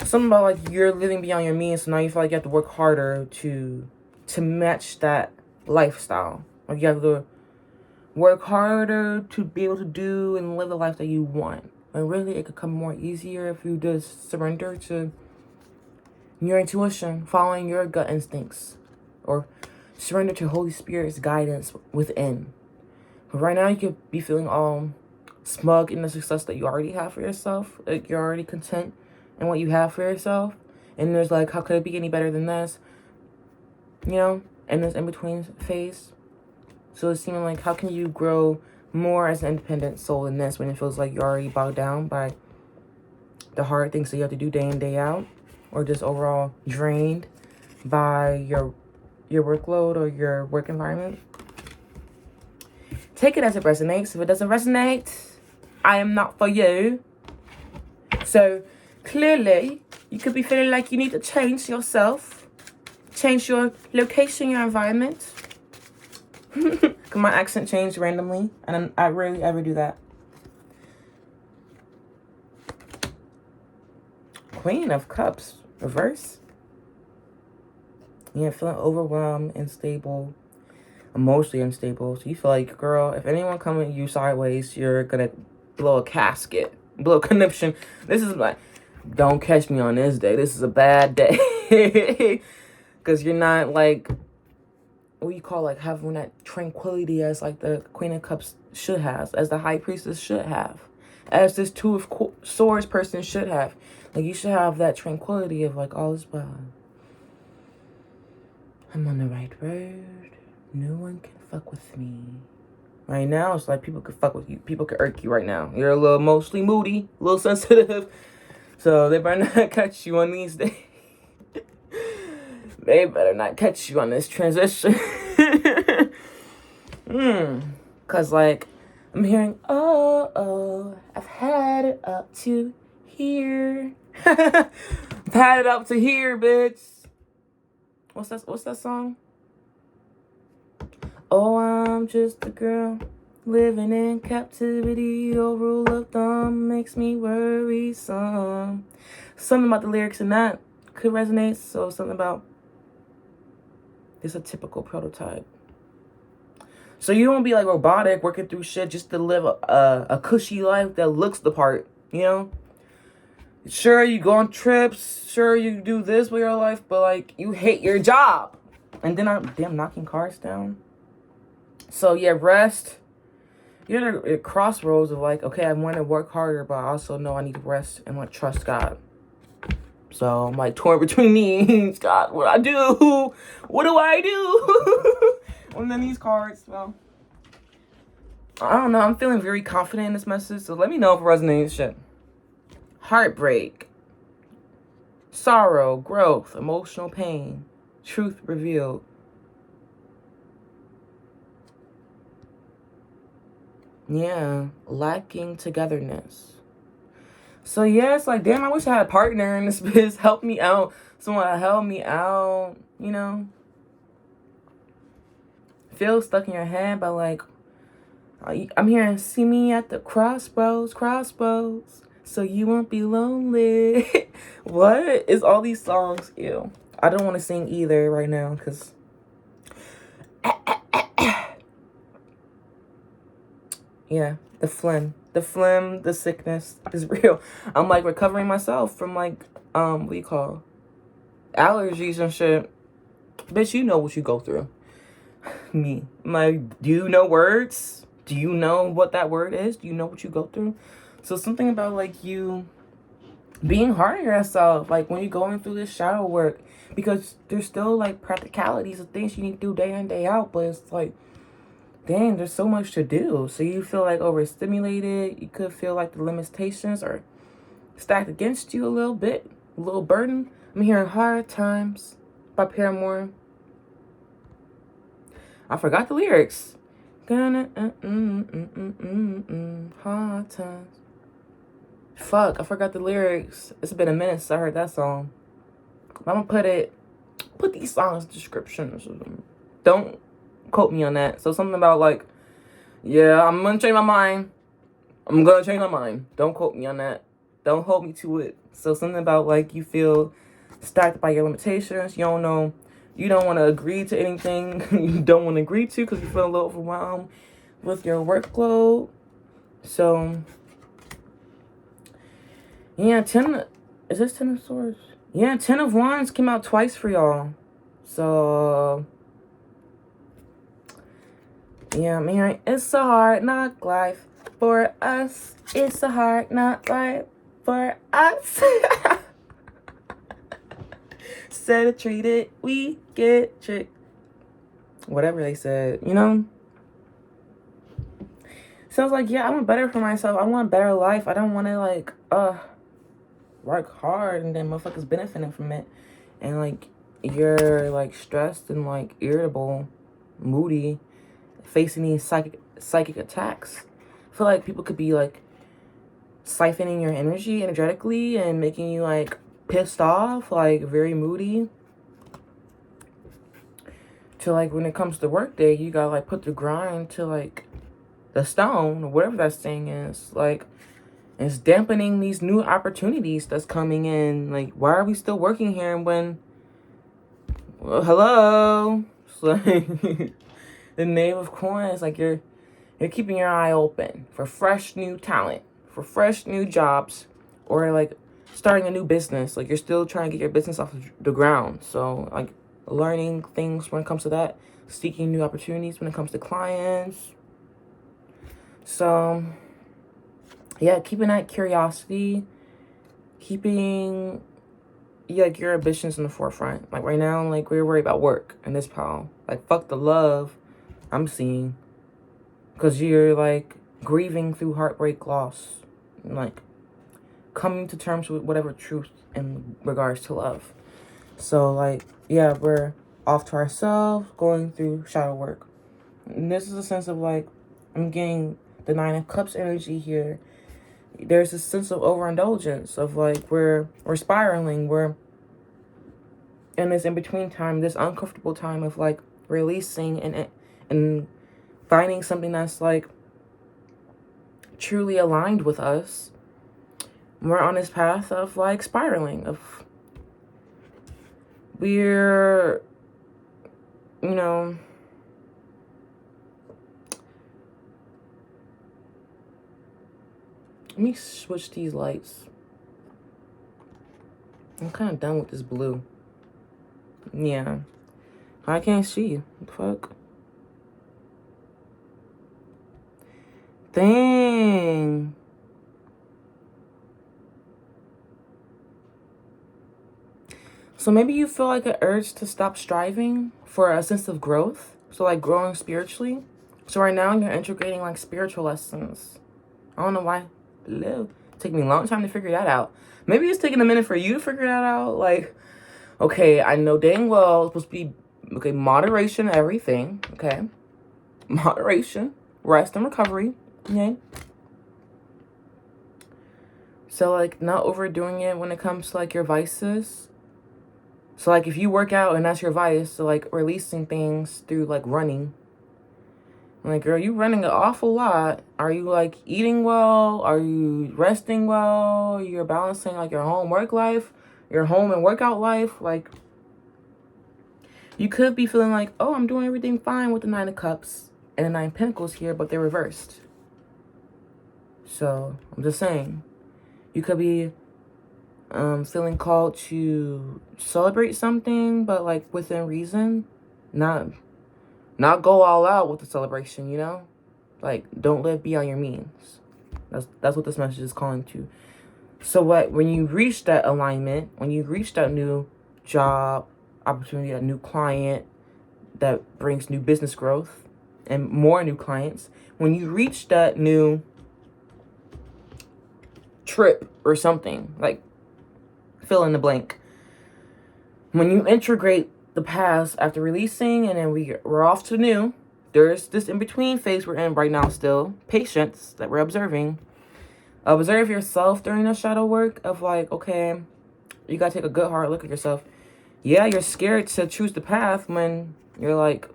Something about like you're living beyond your means, so now you feel like you have to work harder to match that lifestyle. Like you have to work harder to be able to do and live the life that you want. And really, it could come more easier if you just surrender to your intuition, following your gut instincts, or surrender to Holy Spirit's guidance within. But right now, you could be feeling all smug in the success that you already have for yourself. Like you're already content in what you have for yourself. And there's like, how could it be any better than this? You know, in this in-between phase. So it's seeming like, how can you grow more as an independent soul in this when it feels like you're already bogged down by the hard things that you have to do day in, day out? Or just overall drained by your workload or your work environment? Take it as it resonates. If it doesn't resonate, I am not for you. So clearly, you could be feeling like you need to change yourself. Change your location, your environment. My accent changed randomly. And I rarely ever do that. Queen of Cups. Reverse. Yeah, feeling overwhelmed, unstable. Emotionally unstable. So you feel like, girl, if anyone coming at you sideways, you're gonna blow a casket, blow a conniption. This is like, don't catch me on this day. This is a bad day. Because you're not like, what you call like having that tranquility as like the Queen of Cups should have, as the High Priestess should have, as this Two of Swords person should have. Like you should have that tranquility of like, all is well. I'm on the right road. No one can fuck with me. Right now, it's like people could fuck with you. People could irk you right now. You're a little emotionally moody, a little sensitive. So they better not catch you on these days. They better not catch you on this transition. Cause like, I'm hearing, oh, I've had it up to here. I've had it up to here, bitch. What's that song? Oh, I'm just a girl living in captivity. Your rule of thumb makes me worrisome. Something about the lyrics in that could resonate. So something about it's a typical prototype. So you don't be like robotic, working through shit just to live a cushy life that looks the part, you know? Sure, you go on trips. Sure, you do this with your life, but like you hate your job. And then I'm knocking cars down. So yeah, rest. You're at a crossroads of like, okay, I want to work harder, but I also know I need to rest and like trust God. So I'm like torn between these. God, what do I do? What do I do? And then these cards, well, I don't know. I'm feeling very confident in this message. So let me know if it resonates. Shit. Heartbreak, sorrow, growth, emotional pain, truth revealed. Yeah, lacking togetherness. So yeah, it's like, damn, I wish I had a partner in this biz. Help me out. Someone to help me out, you know? Feel stuck in your head, but like, I'm hearing, see me at the crossroads, so you won't be lonely. What is all these songs? Ew. I don't want to sing either right now, because yeah, the phlegm, the sickness is real. I'm like recovering myself from like, what do you call allergies and shit. Bitch, you know what you go through. Me. I'm like, do you know words? Do you know what that word is? Do you know what you go through? So something about like you being hard on yourself, like when you're going through this shadow work, because there's still like practicalities of things you need to do day in, day out, but it's like, dang, there's so much to do. So you feel like overstimulated. You could feel like the limitations are stacked against you a little bit, a little burden. I'm hearing Hard Times by Paramore. I forgot the lyrics. Hard times. Fuck, I forgot the lyrics. It's been a minute since I heard that song. I'm gonna put these songs in the descriptions. Don't quote me on that. So something about like, yeah, I'm gonna change my mind. I'm gonna change my mind. Don't quote me on that. Don't hold me to it. So something about like you feel stacked by your limitations. You don't know. You don't want to agree to anything you don't want to agree to because you feel a little overwhelmed with your workload. So, yeah, is this 10 of Swords? Yeah, 10 of Wands came out twice for y'all. So, yeah, I'm hearing it's a hard knock life for us. It's a hard knock life for us. Said it, treat it, we get tricked. Whatever they said, you know? So I was like, yeah, I want better for myself. I want a better life. I don't want to, like, work hard and then motherfuckers benefiting from it. And, like, you're, like, stressed and, like, irritable, moody, facing these psychic attacks. I feel like people could be, like, siphoning your energy energetically and making you, like, pissed off, like, very moody. To, like, when it comes to work day, you gotta, like, put the grind to, like, the stone, or whatever that thing is. Like, it's dampening these new opportunities that's coming in. Like, why are we still working here when, well, hello? It's like, the Knave of Coins, like, you're keeping your eye open for fresh new talent, for fresh new jobs, or, like, starting a new business. Like, you're still trying to get your business off the ground. So, like, learning things when it comes to that, seeking new opportunities when it comes to clients. So, yeah, keeping that curiosity, keeping, like, your ambitions in the forefront. Like, right now, like, we're worried about work and this pile. Like, fuck the love I'm seeing. because you're like grieving through heartbreak, loss, like coming to terms with whatever truth in regards to love. So like, yeah, we're off to ourselves, going through shadow work. And this is a sense of like, I'm getting the Nine of Cups energy here. There's a sense of overindulgence of like, we're spiraling, we're in this in-between time, this uncomfortable time of like releasing and finding something that's like truly aligned with us. We're on this path of like spiraling, of we're, you know, let me switch these lights. I'm kind of done with this blue. Yeah. I can't see. What the fuck? Dang. So maybe you feel like an urge to stop striving for a sense of growth. So like growing spiritually. So right now you're integrating like spiritual lessons. I don't know why. It took me a long time to figure that out. Maybe it's taking a minute for you to figure that out. Like, okay, I know dang well it's supposed to be, okay, moderation, everything. Okay. Moderation, rest and recovery. Okay. So like not overdoing it when it comes to like your vices. So like if you work out and that's your vice, so like releasing things through like running. Like, girl, you running an awful lot. Are you like eating well? Are you resting well? You're balancing like your home work life, your home and workout life. Like, you could be feeling like, oh, I'm doing everything fine with the Nine of Cups and the Nine of Pentacles here, but they're reversed. So I'm just saying, you could be feeling called to celebrate something, but like within reason, not go all out with the celebration, you know? Like, don't live beyond your means. That's what this message is calling to. So when you reach that alignment, when you reach that new job opportunity, a new client that brings new business growth and more new clients, when you reach that new trip or something, like fill in the blank, when you integrate the past after releasing and then we're off to new, there's this in-between phase we're in right now still, patience that we're observing. Observe yourself during the shadow work of like, okay, you gotta take a good hard look at yourself. Yeah, you're scared to choose the path when you're like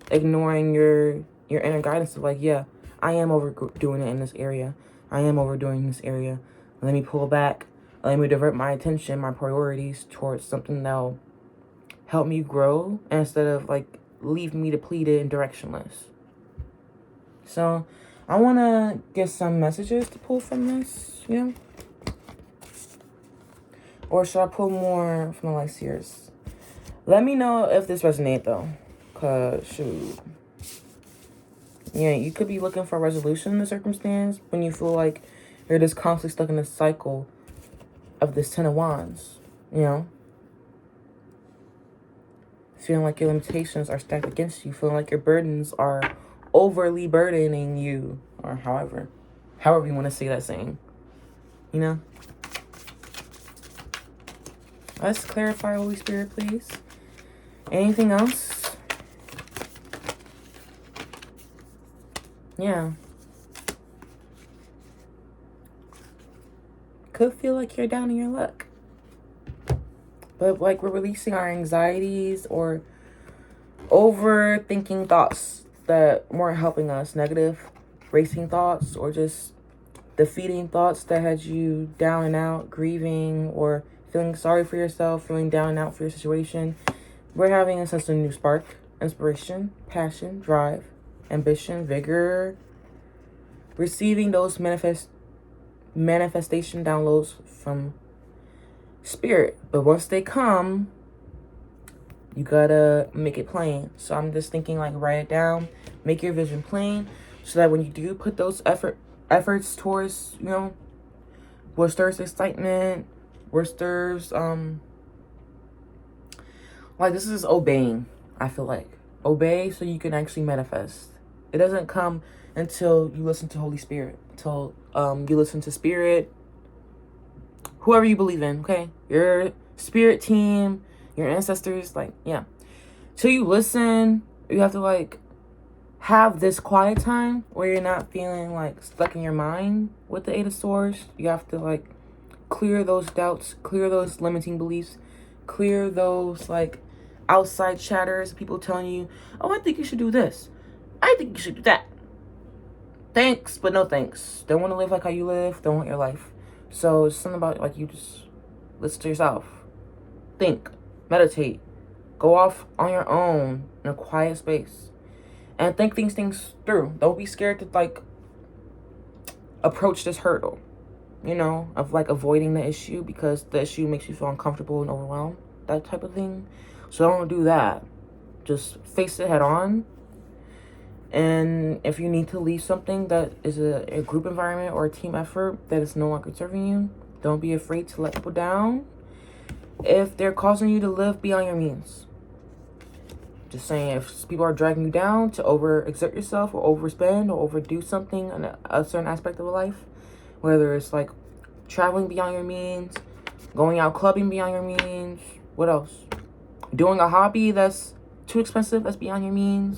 ignoring your inner guidance of like, yeah, I am overdoing it in this area. I am overdoing this area. Let me pull back. Let me divert my attention, my priorities towards something that'll help me grow instead of like leave me depleted and directionless. So I want to get some messages to pull from this, you know? Or should I pull more from the light seers? Let me know if this resonates though. Cause shoot. Yeah, you could be looking for a resolution in the circumstance when you feel like you're just constantly stuck in this cycle of this Ten of Wands, you know? Feeling like your limitations are stacked against you. Feeling like your burdens are overly burdening you. Or however you want to say that saying. You know? Let's clarify, Holy Spirit, please. Anything else? Yeah. Could feel like you're down in your luck. But like we're releasing our anxieties or overthinking thoughts that weren't helping us. Negative racing thoughts or just defeating thoughts that had you down and out, grieving or feeling sorry for yourself, feeling down and out for your situation. We're having a sense of new spark, inspiration, passion, drive, ambition, vigor. Receiving those manifestation downloads from spirit. But once they come, you gotta make it plain. So I'm just thinking like write it down, make your vision plain, so that when you do put those efforts towards, you know, what stirs excitement, what stirs like this is obeying. I feel like obey so you can actually manifest. It doesn't come until you listen to Holy Spirit, until you listen to Spirit, whoever you believe in, okay? Your spirit team, your ancestors, like, yeah. Till you listen, you have to, like, have this quiet time where you're not feeling, like, stuck in your mind with the Eight of Swords. You have to, like, clear those doubts, clear those limiting beliefs, clear those, like, outside chatters, people telling you, oh, I think you should do this. I think you should do that. Thanks, but no thanks. Don't want to live like how you live. Don't want your life. So it's something about, like, you just listen to yourself. Think. Meditate. Go off on your own in a quiet space. And think these things through. Don't be scared to, like, approach this hurdle, you know, of, like, avoiding the issue because the issue makes you feel uncomfortable and overwhelmed. That type of thing. So don't do that. Just face it head on. And if you need to leave something that is a group environment or a team effort that is no longer serving you, don't be afraid to let people down if they're causing you to live beyond your means. Just saying, if people are dragging you down to overexert yourself or overspend or overdo something in a certain aspect of life, whether it's like traveling beyond your means, going out clubbing beyond your means, what else? Doing a hobby that's too expensive, that's beyond your means.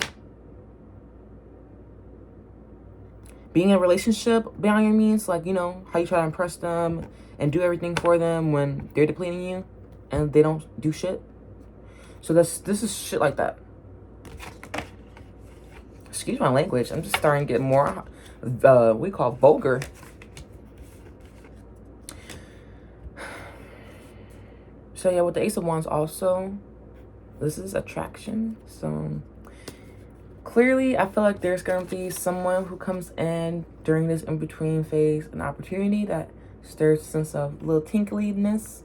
Being in a relationship beyond your means, like, you know, how you try to impress them and do everything for them when they're depleting you and they don't do shit. So this is shit like that. Excuse my language. I'm just starting to get more, we call vulgar. So yeah, with the Ace of Wands also, this is attraction. So clearly, I feel like there's going to be someone who comes in during this in-between phase, an opportunity that stirs a sense of little tinkliness.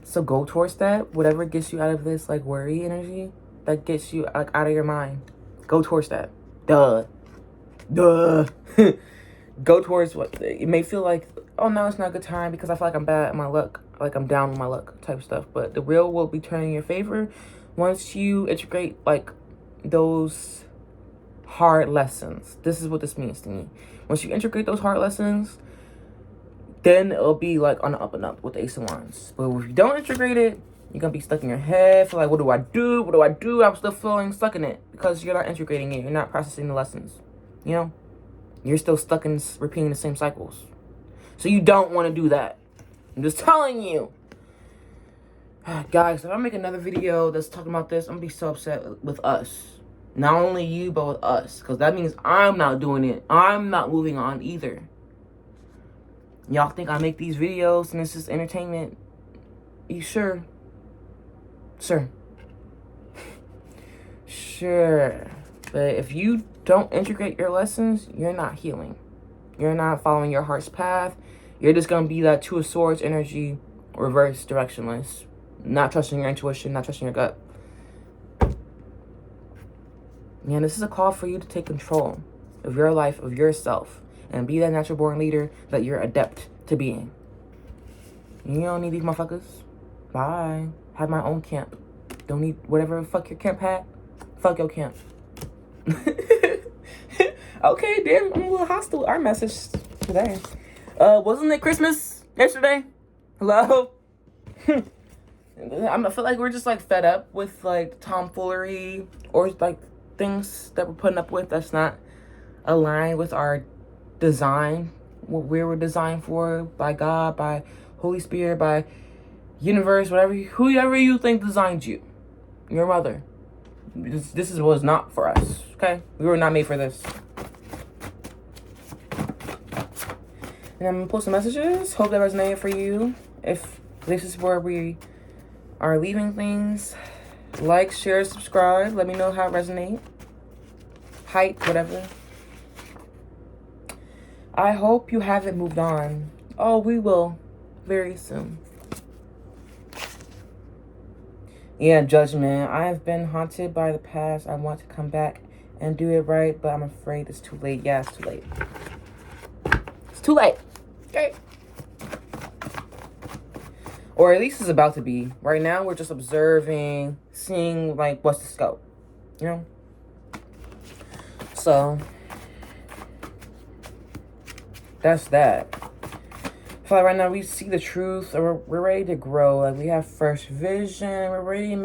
So go towards that. Whatever gets you out of this, like, worry energy, that gets you, like, out of your mind. Go towards that. Duh. Go towards what it may feel like, oh, no, it's not a good time because I feel like I'm bad at my luck. Like, I'm down with my luck type stuff. But the wheel will be turning in your favor once you integrate, like, those hard lessons. This is what this means to me. Once you integrate those hard lessons, then it'll be like on the up and up with the Ace of Wands. But if you don't integrate it, you're gonna be stuck in your head. Feel like, what do I do? What do I do? I'm still feeling stuck in it because you're not integrating it. You're not processing the lessons. You know, you're still stuck in repeating the same cycles. So you don't want to do that. I'm just telling you. Guys, if I make another video that's talking about this, I'm gonna be so upset with us. Not only you, but with us. Because that means I'm not doing it. I'm not moving on either. Y'all think I make these videos and it's just entertainment? You sure? Sure. Sure. But if you don't integrate your lessons, you're not healing. You're not following your heart's path. You're just going to be that Two of Swords energy, reverse, directionless. Not trusting your intuition, not trusting your gut. Yeah, this is a call for you to take control of your life, of yourself, and be that natural born leader that you're adept to being. You don't need these motherfuckers. Bye. Have my own camp. Don't need whatever fuck your camp had. Fuck your camp. Okay, damn, I'm a little hostile. Our message today. Wasn't it Christmas yesterday? Hello? I feel like we're just, like, fed up with, like, tomfoolery or, like, things that we're putting up with that's not aligned with our design, what we were designed for by God, by Holy Spirit, by universe, whoever you think designed you. Your mother. This was not for us, okay? We were not made for this. And I'm gonna post some messages. Hope that resonated for you. If this is where we are leaving things, like, share, subscribe. Let me know how it resonates. Height, whatever. I hope you haven't moved on. Oh, we will very soon. Yeah, judgment. I have been haunted by the past. I want to come back and do it right, but I'm afraid it's too late. Yeah, it's too late. It's too late. Okay. Or at least it's about to be. Right now, we're just observing, seeing, like, what's the scope. You know? So that's that. I feel like right now we see the truth, or we're ready to grow. Like, we have fresh vision. We're ready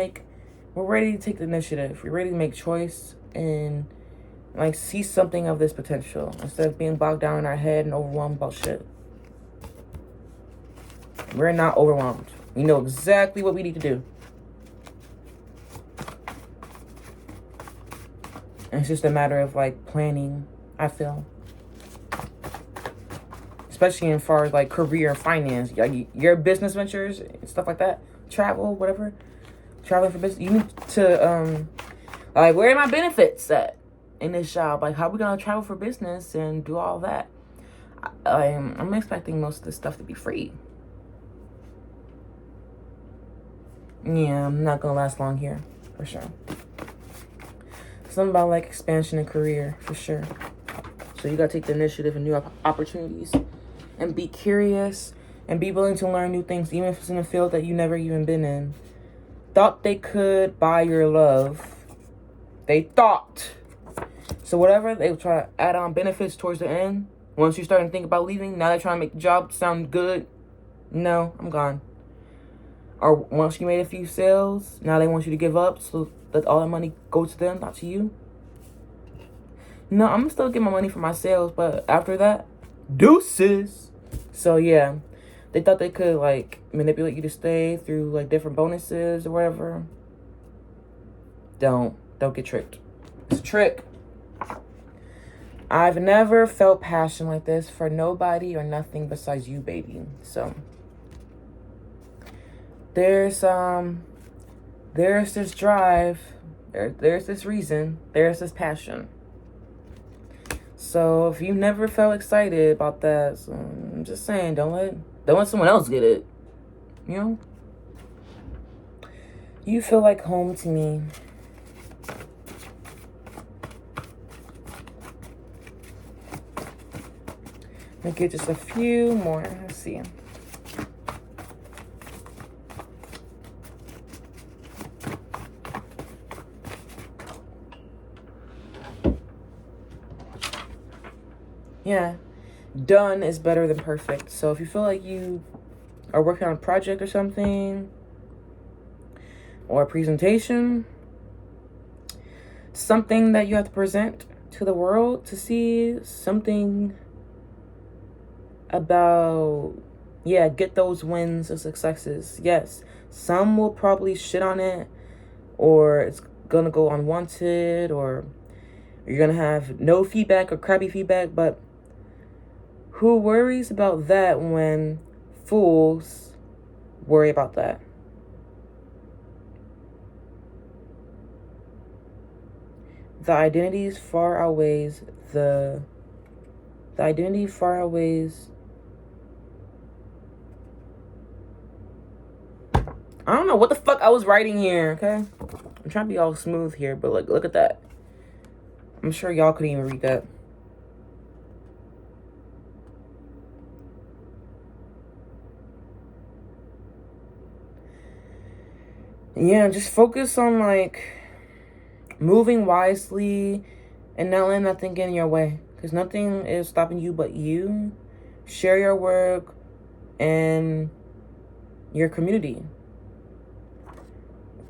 to take the initiative. We're ready to make choice and like see something of this potential instead of being bogged down in our head and overwhelmed about shit. We're not overwhelmed. We know exactly what we need to do. And it's just a matter of like planning, I feel. Especially in far as like career and finance, like your business ventures and stuff like that, travel, whatever, traveling for business. You need to like, where are my benefits at in this job? Like, how are we gonna travel for business and do all that? I'm expecting most of this stuff to be free. Yeah, I'm not gonna last long here, for sure. Something about like expansion and career, for sure. So you gotta take the initiative and new opportunities. And be curious and be willing to learn new things, even if it's in a field that you never even been in. Thought they could buy your love. They thought. So whatever, they will try to add on benefits towards the end. Once you start to think about leaving, now they're trying to make the job sound good. No, I'm gone. Or once you made a few sales, now they want you to give up so that all the money goes to them, not to you. No, I'm going to still get my money for my sales, but after that, deuces. So yeah, they thought they could like manipulate you to stay through like different bonuses or whatever. Don't get tricked. It's a trick. I've never felt passion like this for nobody or nothing besides you, baby. So there's this drive, there's this reason, there's this passion. So if you never felt excited about that, so I'm just saying, don't let someone else get it. You know? You feel like home to me. Let me get just a few more. Let's see. Yeah, done is better than perfect. So if you feel like you are working on a project or something, or a presentation, something that you have to present to the world to see, something about, yeah, get those wins or successes. Yes, some will probably shit on it, or it's gonna go unwanted, or you're gonna have no feedback or crappy feedback, but who worries about that when fools worry about that? The identity far outweighs I don't know what the fuck I was writing here, okay? I'm trying to be all smooth here, but look at that. I'm sure y'all couldn't even read that. Yeah, just focus on like moving wisely and not letting nothing get in your way, because nothing is stopping you but you. Share your work and your community.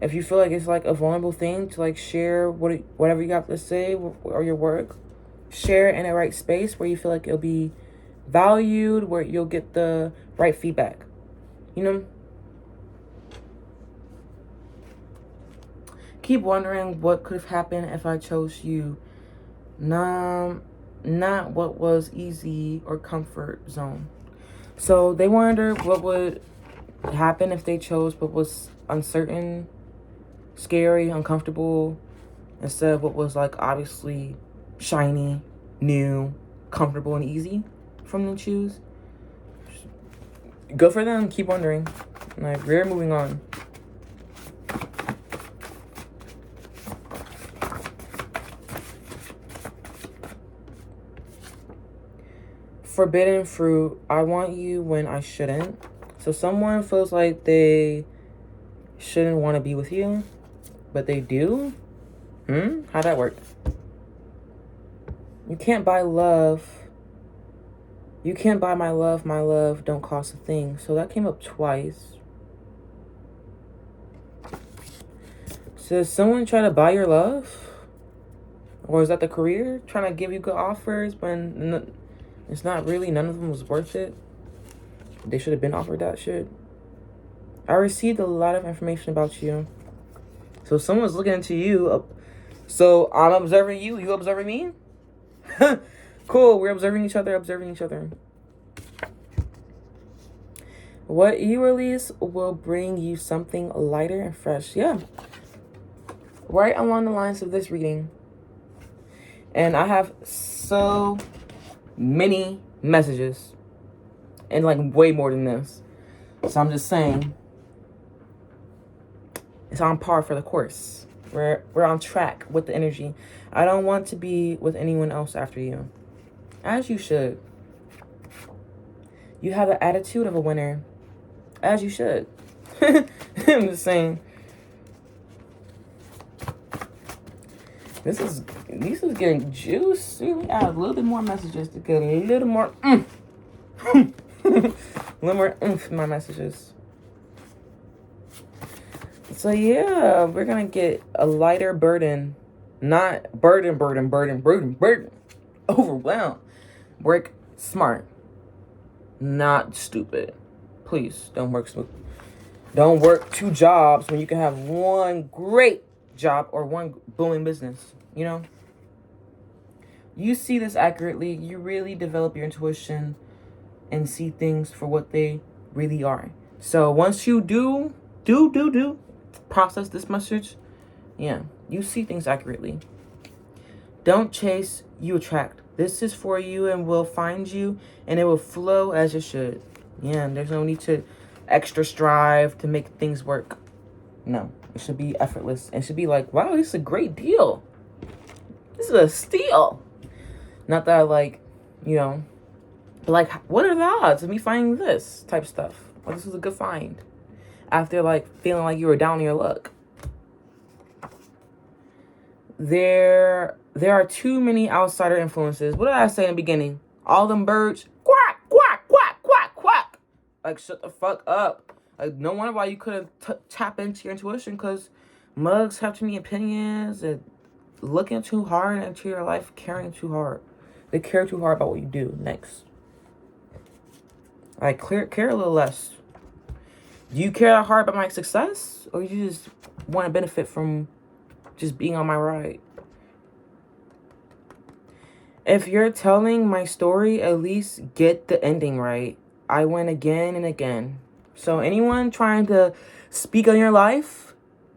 If you feel like it's like a vulnerable thing to like share whatever you got to say or your work, share in a right space where you feel like it'll be valued, where you'll get the right feedback. You know? Keep wondering what could have happened if I chose you. Not what was easy or comfort zone. So they wonder what would happen if they chose what was uncertain, scary, uncomfortable, instead of what was like obviously shiny, new, comfortable, and easy for them to choose. Good for them. Keep wondering. Like, we're moving on. Forbidden fruit. I want you when I shouldn't. So someone feels like they shouldn't want to be with you, but they do. How'd that work? You can't buy love. You can't buy my love don't cost a thing. So that came up twice. So does someone try to buy your love? Or is that the career? Trying to give you good offers, but it's not really, none of them was worth it. They should have been offered that shit. I received a lot of information about you. So someone's looking into you. So I'm observing you. You observing me? Cool. We're observing each other. What you release will bring you something lighter and fresh. Yeah. Right along the lines of this reading. And I have so many messages. And like way more than this. So I'm just saying. It's on par for the course. We're on track with the energy. I don't want to be with anyone else after you. As you should. You have the attitude of a winner. As you should. I'm just saying. This is getting juicy. We add a little bit more messages to get a little more a little more oomph in my messages. So yeah, we're gonna get a lighter burden. Not burden. Overwhelmed. Work smart. Not stupid. Please don't work stupid. Don't work 2 jobs when you can have one great job or one booming business. You know? You see this accurately. You really develop your intuition and see things for what they really are. So once you do process this message, yeah, you see things accurately. Don't chase, you attract. This is for you and will find you, and it will flow as it should. Yeah, and there's no need to extra strive to make things work. No, it should be effortless. It should be like, wow, this is a great deal. This is a steal. Not that I like, you know, but like, what are the odds of me finding this type stuff? Like, this was a good find. After like feeling like you were down on your luck. There are too many outsider influences. What did I say in the beginning? All them birds, quack, quack, quack, quack, quack. Like, shut the fuck up. Like, no wonder why you couldn't tap into your intuition, because mugs have too many opinions and looking too hard into your life, caring too hard. They care too hard about what you do next. Like, care a little less. Do you care that hard about my success? Or you just want to benefit from just being on my ride? If you're telling my story, at least get the ending right. I win again and again. So anyone trying to speak on your life,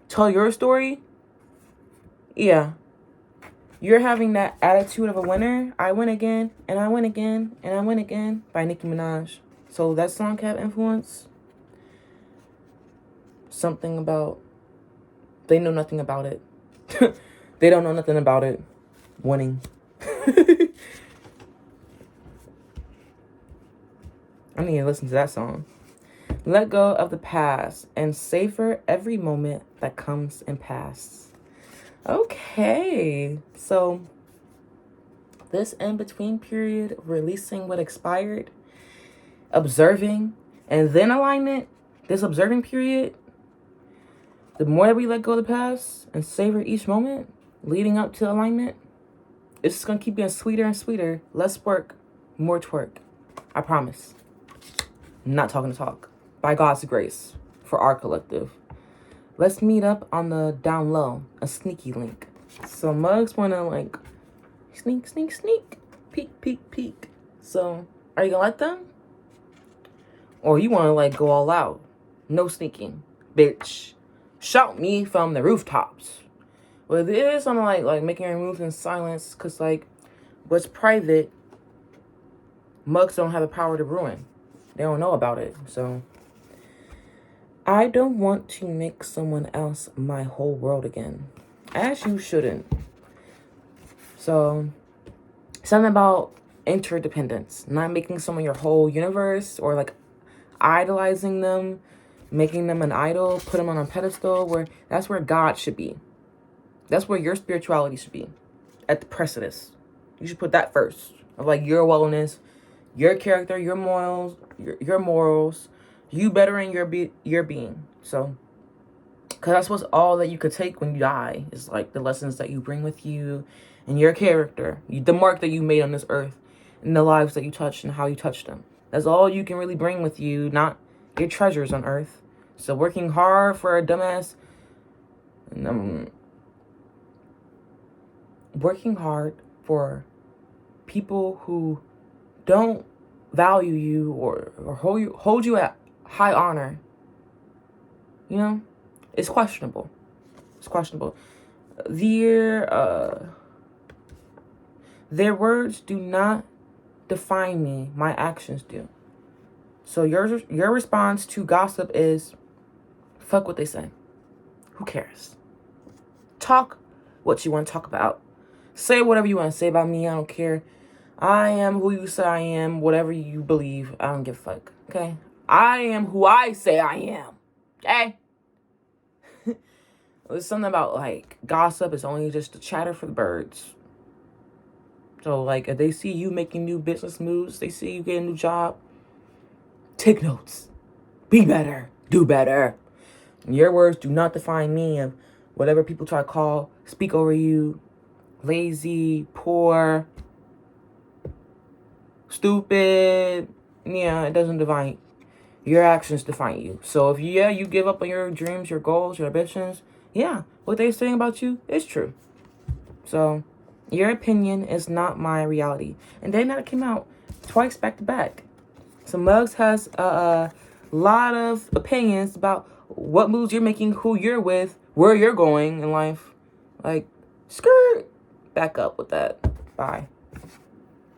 tell your story, yeah. You're having that attitude of a winner. I win again, and I win again, and I win again by Nicki Minaj. So that song have influence. Something about, they know nothing about it. They don't know nothing about it. Winning. I need to listen to that song. Let go of the past and savor every moment that comes and passes. Okay. So this in-between period, releasing what expired, observing, and then alignment, this observing period, the more that we let go of the past and savor each moment leading up to alignment, it's just going to keep getting sweeter and sweeter. Less work, more twerk. I promise. I'm not talking to talk. By God's grace, for our collective. Let's meet up on the down low, a sneaky link. So mugs want to like sneak, sneak, sneak, peek, peek, peek. So are you going to let them? Or you want to like go all out? No sneaking, bitch. Shout me from the rooftops. Well, this I'm like making your moves in silence, because like what's private, mugs don't have the power to ruin. They don't know about it. So I don't want to make someone else my whole world again. As you shouldn't. So something about interdependence. Not making someone your whole universe, or like idolizing them, making them an idol, put them on a pedestal, where that's where God should be. That's where your spirituality should be. At the precipice. You should put that first. Of like your wellness, your character, your morals, you bettering your being. So, because that's what's all that you could take when you die, is like the lessons that you bring with you and your character, the mark that you made on this earth, and the lives that you touched and how you touched them. That's all you can really bring with you, not your treasures on earth. So working hard for a dumbass, working hard for people who don't value you or hold you at high honor, you know, it's questionable. It's questionable. Their words do not define me. My actions do. So your response to gossip is, fuck what they say. Who cares? Talk what you want to talk about. Say whatever you want to say about me. I don't care. I am who you say I am. Whatever you believe, I don't give a fuck. Okay? I am who I say I am. Okay? There's something about, like, gossip is only just a chatter for the birds. So, like, if they see you making new business moves, they see you get a new job, take notes. Be better. Do better. Your words do not define me. Of whatever people try to speak over you, lazy, poor, stupid, yeah, it doesn't define you. Your actions define you. So if you give up on your dreams, your goals, your ambitions, yeah, what they're saying about you is true. So your opinion is not my reality. And then that came out twice back to back. So Muggs has a lot of opinions about what moves you're making, who you're with, where you're going in life. Like, skirt. Back up with that. Bye.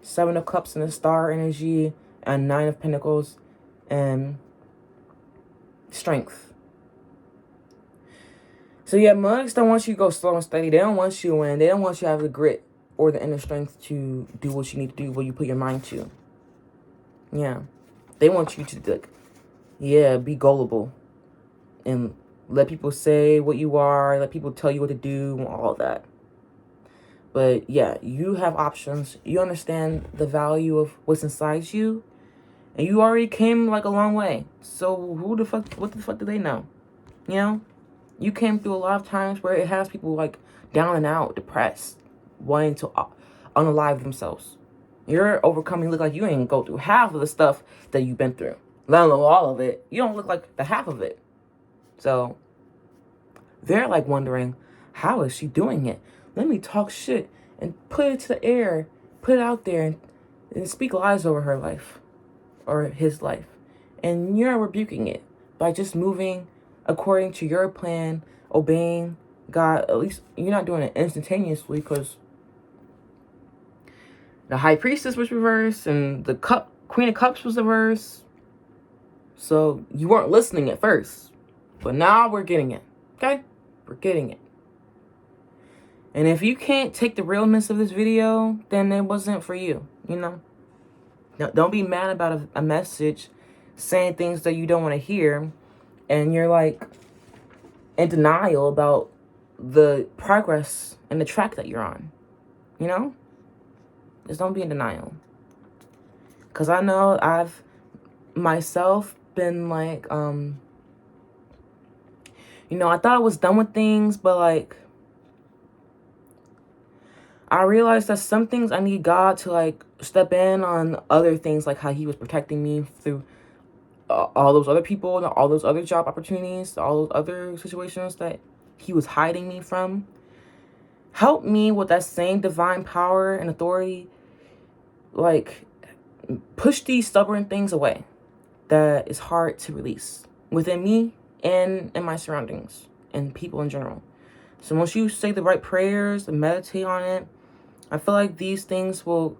7 of Cups and the Star energy, and 9 of Pentacles, and strength. So yeah, Mugs don't want you to go slow and steady. They don't want you to win. They don't want you to have the grit or the inner strength to do what you need to do, what you put your mind to. Yeah. They want you to, like, yeah, be gullible. And let people say what you are. Let people tell you what to do. All that. But yeah, you have options. You understand the value of what's inside you. And you already came, like, a long way. So what the fuck do they know? You know? You came through a lot of times where it has people, like, down and out, depressed, wanting to unalive themselves. You're overcoming. Look like you ain't go through half of the stuff that you've been through, let alone all of it. You don't look like the half of it. So they're, like, wondering, how is she doing it? Let me talk shit and put it to the air, put it out there, and speak lies over her life or his life. And you're rebuking it by just moving according to your plan, obeying God. At least you're not doing it instantaneously, because the High Priestess was reversed and the Queen of Cups was reversed. So you weren't listening at first, but now we're getting it. Okay? We're getting it. And if you can't take the realness of this video, then it wasn't for you, you know? Don't be mad about a message saying things that you don't want to hear, and you're, like, in denial about the progress and the track that you're on, you know? Just don't be in denial. Because I know I've myself been, like, you know, I thought I was done with things, but, like, I realized that some things I need God to, like, step in on. Other things, like how he was protecting me through all those other people and all those other job opportunities, all those other situations that he was hiding me from. Help me with that same divine power and authority, like, push these stubborn things away that is hard to release within me and in my surroundings and people in general. So once you say the right prayers and meditate on it, I feel like these things will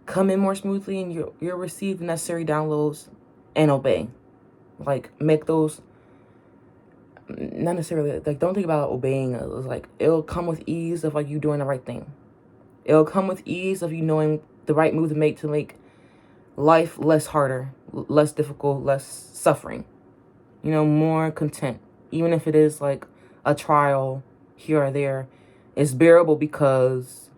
come in more smoothly, and you'll receive the necessary downloads and obey. Like, make those, not necessarily, like, don't think about obeying. It was like, it'll come with ease of, like, you doing the right thing. It'll come with ease of you knowing the right move to make life less harder, less difficult, less suffering. You know, more content. Even if it is, like, a trial here or there, it's bearable because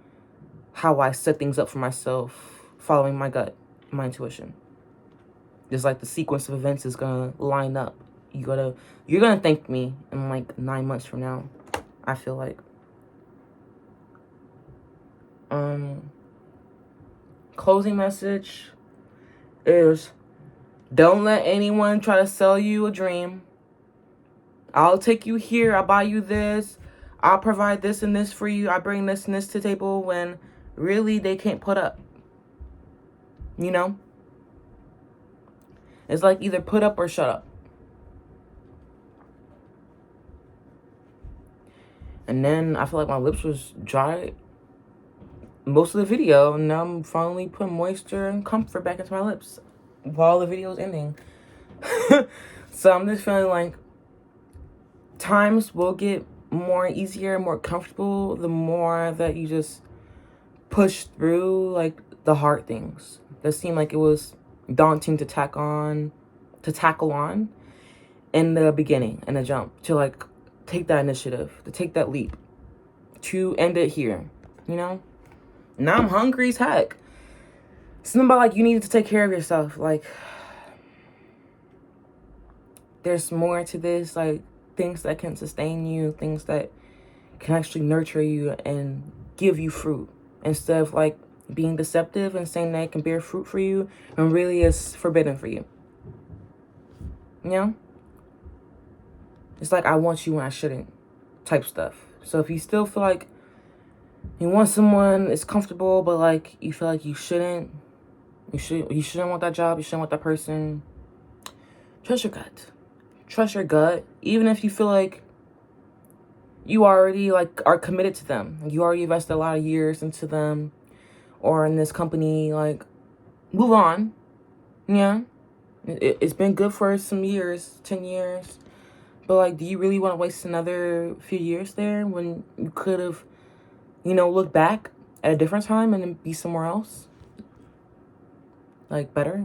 how I set things up for myself, following my gut, my intuition. Just like the sequence of events is gonna line up. You're gonna thank me in like 9 months from now, I feel like. Closing message is, don't let anyone try to sell you a dream. I'll take you here, I'll buy you this, I'll provide this and this for you, I bring this and this to the table, when really they can't put up. You know? It's like either put up or shut up. And then I feel like my lips was dry most of the video, and now I'm finally putting moisture and comfort back into my lips while the video is ending. So I'm just feeling like times will get more easier, more comfortable, the more that you just push through like the hard things that seemed like it was daunting to tackle on in the beginning, in the jump, to like take that initiative, to take that leap, to end it here, you know? Now I'm hungry as heck. Something about like you need to take care of yourself. Like there's more to this, like things that can sustain you, things that can actually nurture you and give you fruit, instead of like being deceptive and saying that it can bear fruit for you and really is forbidden for you. You know? It's like I want you when I shouldn't type stuff. So if you still feel like you want someone, it's comfortable, but like you feel like you shouldn't want that job, you shouldn't want that person, trust your gut. Trust your gut, even if you feel like you already like are committed to them. You already invested a lot of years into them or in this company. Like, move on. Yeah, it's been good for some years, 10 years. But like, do you really want to waste another few years there when you could have, looked back at a different time and then be somewhere else? Like, better?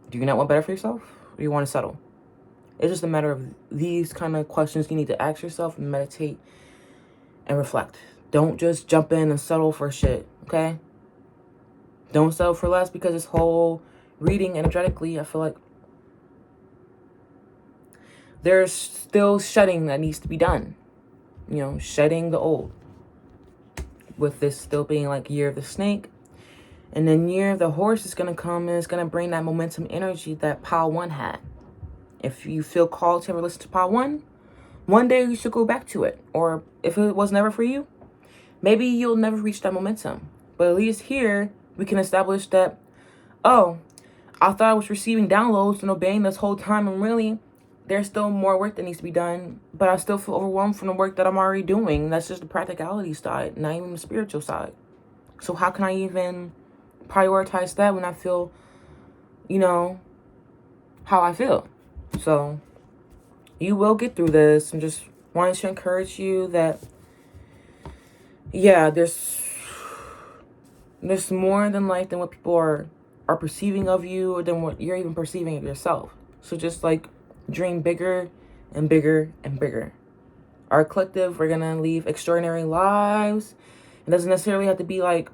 Do you not want better for yourself? Or do you want to settle? It's just a matter of these kind of questions you need to ask yourself and meditate and reflect. Don't just jump in and settle for shit, okay? Don't settle for less, because this whole reading energetically, I feel like there's still shedding that needs to be done. Shedding the old. With this still being like year of the snake. And then year of the horse is going to come and it's going to bring that momentum energy that pile 1 had. If you feel called to ever listen to pile 1, one day you should go back to it. Or if it was never for you, maybe you'll never reach that momentum. But at least here, we can establish that, oh, I thought I was receiving downloads and obeying this whole time, and really, there's still more work that needs to be done, but I still feel overwhelmed from the work that I'm already doing. That's just the practicality side, not even the spiritual side. So how can I even prioritize that when I feel, how I feel? So you will get through this. And just wanted to encourage you that, yeah, there's more than life than what people are perceiving of you, or than what you're even perceiving of yourself. So just like dream bigger and bigger and bigger. Our collective, we're gonna live extraordinary lives. It doesn't necessarily have to be like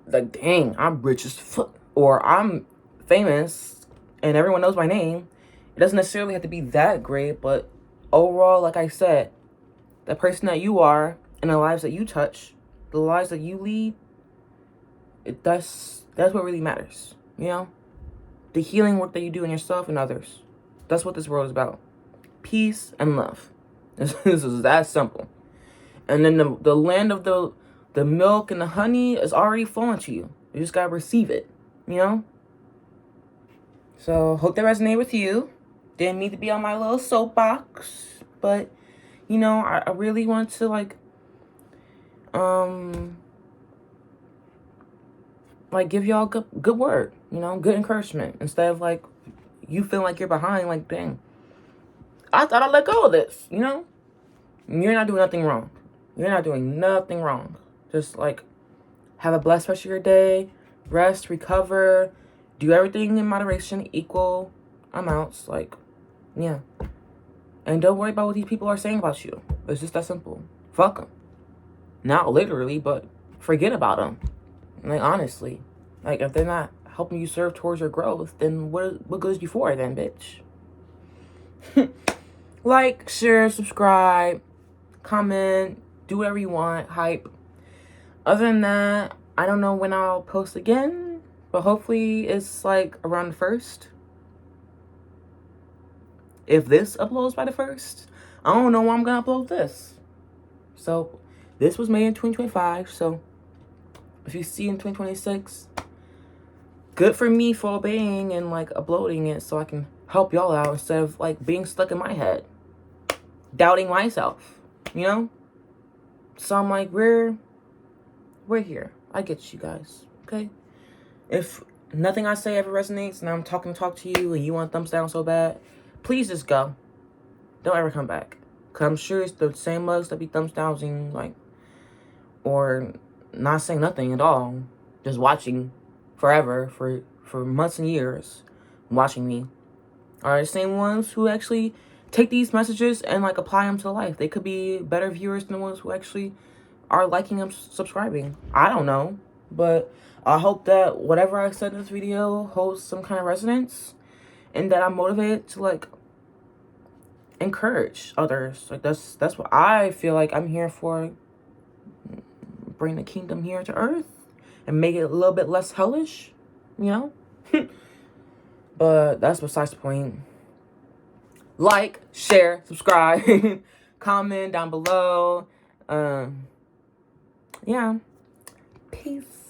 dang, I'm rich as fuck, or I'm famous and everyone knows my name. It doesn't necessarily have to be that great, but overall, like I said, the person that you are and the lives that you touch, the lives that you lead, that's what really matters. The healing work that you do in yourself and others. That's what this world is about. Peace and love. This is that simple. And then the land of the milk and the honey is already flowing to you. You just gotta receive it. So hope that resonated with you. Didn't mean to be on my little soapbox, but I really want to give y'all good word, good encouragement, instead of you feel like you're behind, dang, I thought I let go of this, You're not doing nothing wrong. You're not doing nothing wrong. Just have a blessed rest of your day, rest, recover, do everything in moderation, equal amounts, yeah. And don't worry about what these people are saying about you. It's just that simple. Fuck them. Not literally, but forget about them. Like, honestly. Like, if they're not helping you serve towards your growth, then what good is you for then, bitch? Like, share, subscribe, comment, do whatever you want, hype. Other than that, I don't know when I'll post again, but hopefully it's like around the 1st. If this uploads by the 1st, I don't know when I'm gonna upload this. So this was made in 2025, so if you see in 2026, good for me for obeying and like uploading it so I can help y'all out instead of like being stuck in my head, doubting myself, you know? So I'm like, we're here. I get you guys, okay? If nothing I say ever resonates and I'm talking to you and you want thumbs down so bad, please just go. Don't ever come back. Because I'm sure it's the same mugs that be thumbs downing, like, or not saying nothing at all. Just watching forever, for months and years, watching me, are the same ones who actually take these messages and like apply them to life. They could be better viewers than the ones who actually are liking and subscribing. I don't know, but I hope that whatever I said in this video holds some kind of resonance and that I'm motivated to like encourage others. Like that's what I feel like I'm here for. Bring the kingdom here to earth and make it a little bit less hellish, you know? But that's besides the point. Like, share, subscribe, comment down below. Yeah. Peace.